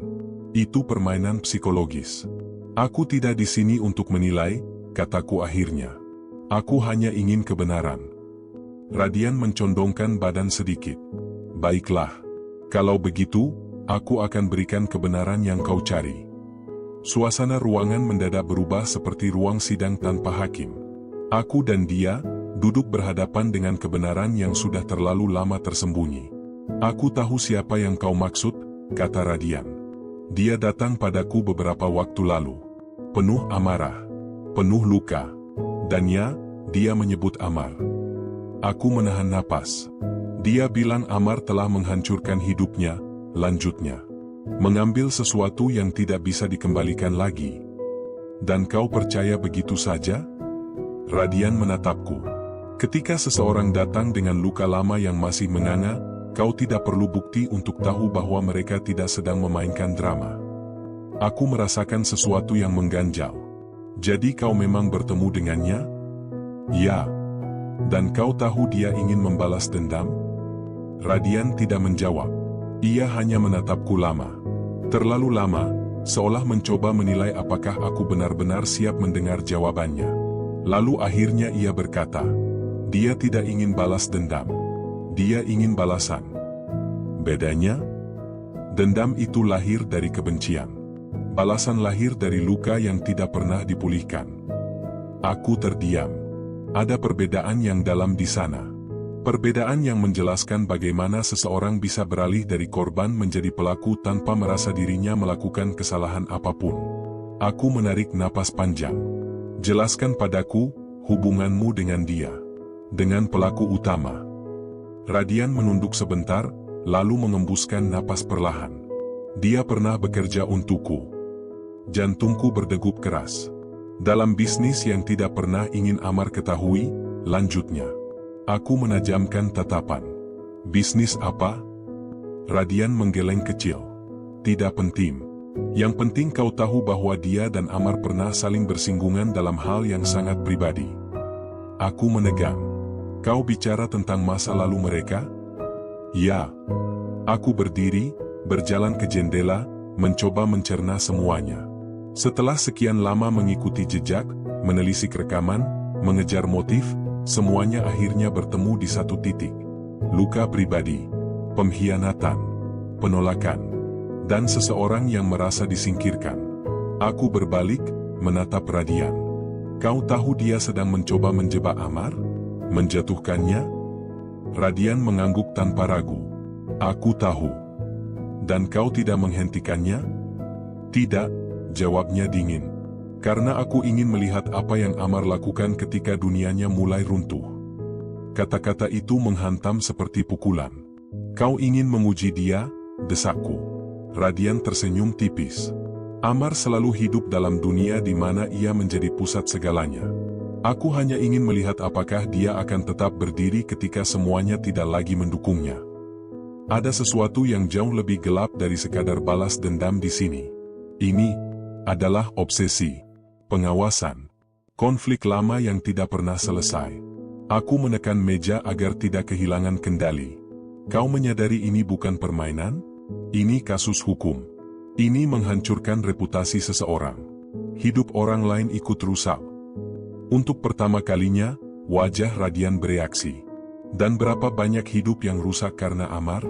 Itu permainan psikologis. Aku tidak di sini untuk menilai, kataku akhirnya. Aku hanya ingin kebenaran. Radian mencondongkan badan sedikit. Baiklah. Kalau begitu, aku akan berikan kebenaran yang kau cari. Suasana ruangan mendadak berubah seperti ruang sidang tanpa hakim. Aku dan dia duduk berhadapan dengan kebenaran yang sudah terlalu lama tersembunyi. Aku tahu siapa yang kau maksud, kata Radian. Dia datang padaku beberapa waktu lalu. Penuh amarah, penuh luka. Dan ya, dia menyebut Amar. Aku menahan napas. Dia bilang Amar telah menghancurkan hidupnya, lanjutnya. Mengambil sesuatu yang tidak bisa dikembalikan lagi. Dan kau percaya begitu saja? Radian menatapku. Ketika seseorang datang dengan luka lama yang masih menganga, kau tidak perlu bukti untuk tahu bahwa mereka tidak sedang memainkan drama. Aku merasakan sesuatu yang mengganjal. Jadi kau memang bertemu dengannya? Ya. Dan kau tahu dia ingin membalas dendam? Radian tidak menjawab. Ia hanya menatapku lama. Terlalu lama, seolah mencoba menilai apakah aku benar-benar siap mendengar jawabannya. Lalu akhirnya ia berkata, dia tidak ingin balas dendam. Dia ingin balasan. Bedanya? Dendam itu lahir dari kebencian. Balasan lahir dari luka yang tidak pernah dipulihkan. Aku terdiam. Ada perbedaan yang dalam di sana. Perbedaan yang menjelaskan bagaimana seseorang bisa beralih dari korban menjadi pelaku tanpa merasa dirinya melakukan kesalahan apapun. Aku menarik napas panjang. Jelaskan padaku, hubunganmu dengan dia. Dengan pelaku utama. Radian menunduk sebentar, lalu mengembuskan napas perlahan. Dia pernah bekerja untukku. Jantungku berdegup keras. Dalam bisnis yang tidak pernah ingin Amar ketahui, lanjutnya. Aku menajamkan tatapan. Bisnis apa? Radian menggeleng kecil. Tidak penting. Yang penting kau tahu bahwa dia dan Amar pernah saling bersinggungan dalam hal yang sangat pribadi. Aku menegang. Kau bicara tentang masa lalu mereka? Ya. Aku berdiri, berjalan ke jendela, mencoba mencerna semuanya. Setelah sekian lama mengikuti jejak, menelisik rekaman, mengejar motif, semuanya akhirnya bertemu di satu titik. Luka pribadi, pengkhianatan, penolakan, dan seseorang yang merasa disingkirkan. Aku berbalik, menatap Radian. Kau tahu dia sedang mencoba menjebak Amar? Menjatuhkannya? Radian mengangguk tanpa ragu. Aku tahu. Dan kau tidak menghentikannya? Tidak. Jawabnya dingin. Karena aku ingin melihat apa yang Amar lakukan ketika dunianya mulai runtuh. Kata-kata itu menghantam seperti pukulan. Kau ingin menguji dia, desakku. Radian tersenyum tipis. Amar selalu hidup dalam dunia di mana ia menjadi pusat segalanya. Aku hanya ingin melihat apakah dia akan tetap berdiri ketika semuanya tidak lagi mendukungnya. Ada sesuatu yang jauh lebih gelap dari sekadar balas dendam di sini. Ini adalah obsesi, pengawasan, konflik lama yang tidak pernah selesai. Aku menekan meja agar tidak kehilangan kendali. Kau menyadari ini bukan permainan? Ini kasus hukum. Ini menghancurkan reputasi seseorang. Hidup orang lain ikut rusak. Untuk pertama kalinya, wajah Radian bereaksi. Dan berapa banyak hidup yang rusak karena Amar?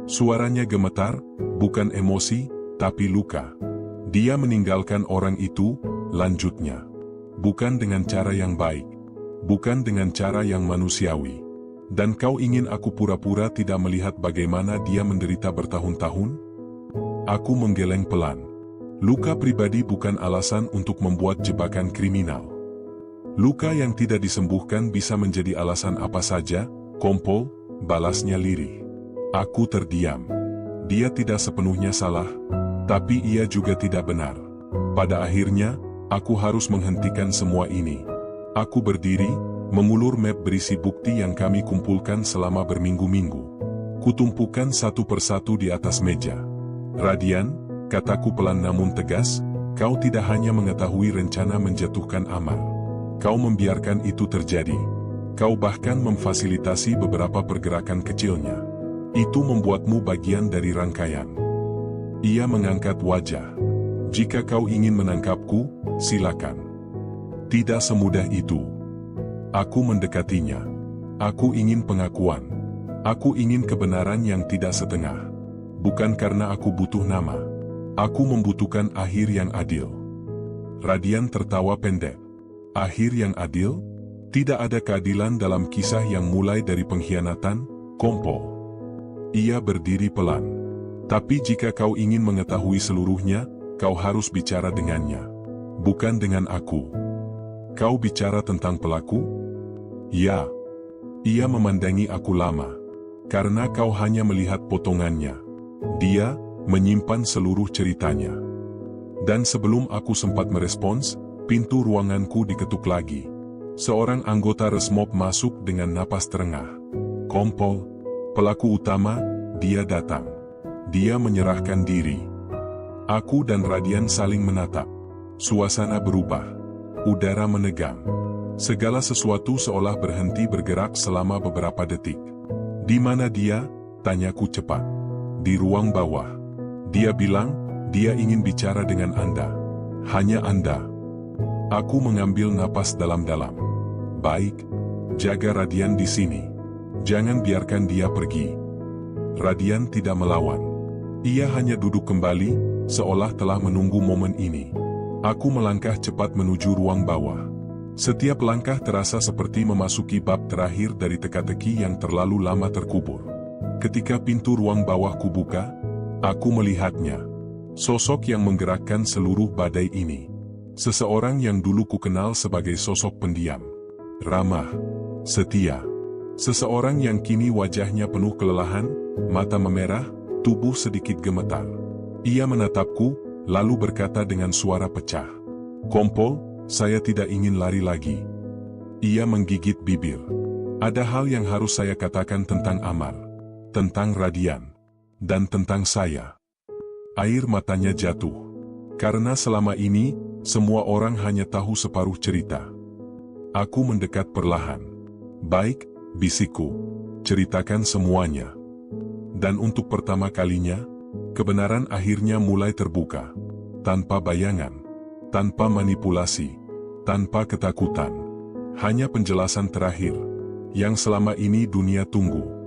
Suaranya gemetar, bukan emosi, tapi luka. Dia meninggalkan orang itu, lanjutnya. Bukan dengan cara yang baik. Bukan dengan cara yang manusiawi. Dan kau ingin aku pura-pura tidak melihat bagaimana dia menderita bertahun-tahun? Aku menggeleng pelan. Luka pribadi bukan alasan untuk membuat jebakan kriminal. Luka yang tidak disembuhkan bisa menjadi alasan apa saja, kompol, balasnya lirih. Aku terdiam. Dia tidak sepenuhnya salah. Tapi ia juga tidak benar. Pada akhirnya, aku harus menghentikan semua ini. Aku berdiri, mengulur map berisi bukti yang kami kumpulkan selama berminggu-minggu. Kutumpukan satu persatu di atas meja. Radian, kataku pelan namun tegas, kau tidak hanya mengetahui rencana menjatuhkan Amar. Kau membiarkan itu terjadi. Kau bahkan memfasilitasi beberapa pergerakan kecilnya. Itu membuatmu bagian dari rangkaian. Ia mengangkat wajah. Jika kau ingin menangkapku, silakan. Tidak semudah itu. Aku mendekatinya. Aku ingin pengakuan. Aku ingin kebenaran yang tidak setengah. Bukan karena aku butuh nama. Aku membutuhkan akhir yang adil. Radian tertawa pendek. Akhir yang adil? Tidak ada keadilan dalam kisah yang mulai dari pengkhianatan, Kompol. Ia berdiri pelan. Tapi jika kau ingin mengetahui seluruhnya, kau harus bicara dengannya. Bukan dengan aku. Kau bicara tentang pelaku? Ya. Ia memandangi aku lama. Karena kau hanya melihat potongannya. Dia menyimpan seluruh ceritanya. Dan sebelum aku sempat merespons, pintu ruanganku diketuk lagi. Seorang anggota Resmob masuk dengan napas terengah. Kompol, pelaku utama, dia datang. Dia menyerahkan diri. Aku dan Radian saling menatap. Suasana berubah. Udara menegang. Segala sesuatu seolah berhenti bergerak selama beberapa detik. Di mana dia? Tanyaku cepat. Di ruang bawah. Dia bilang, dia ingin bicara dengan Anda. Hanya Anda. Aku mengambil napas dalam-dalam. Baik. Jaga Radian di sini. Jangan biarkan dia pergi. Radian tidak melawan. Ia hanya duduk kembali, seolah telah menunggu momen ini. Aku melangkah cepat menuju ruang bawah. Setiap langkah terasa seperti memasuki bab terakhir dari teka-teki yang terlalu lama terkubur. Ketika pintu ruang bawah kubuka, aku melihatnya. Sosok yang menggerakkan seluruh badai ini. Seseorang yang dulu kukenal sebagai sosok pendiam. Ramah. Setia. Seseorang yang kini wajahnya penuh kelelahan, mata memerah, tubuh sedikit gemetar. Ia menatapku, lalu berkata dengan suara pecah. Kompol, saya tidak ingin lari lagi. Ia menggigit bibir. Ada hal yang harus saya katakan tentang Amar. Tentang Radian. Dan tentang saya. Air matanya jatuh. Karena selama ini, semua orang hanya tahu separuh cerita. Aku mendekat perlahan. Baik, bisikku. Ceritakan semuanya. Dan untuk pertama kalinya, kebenaran akhirnya mulai terbuka. Tanpa bayangan. Tanpa manipulasi. Tanpa ketakutan. Hanya penjelasan terakhir. Yang selama ini dunia tunggu.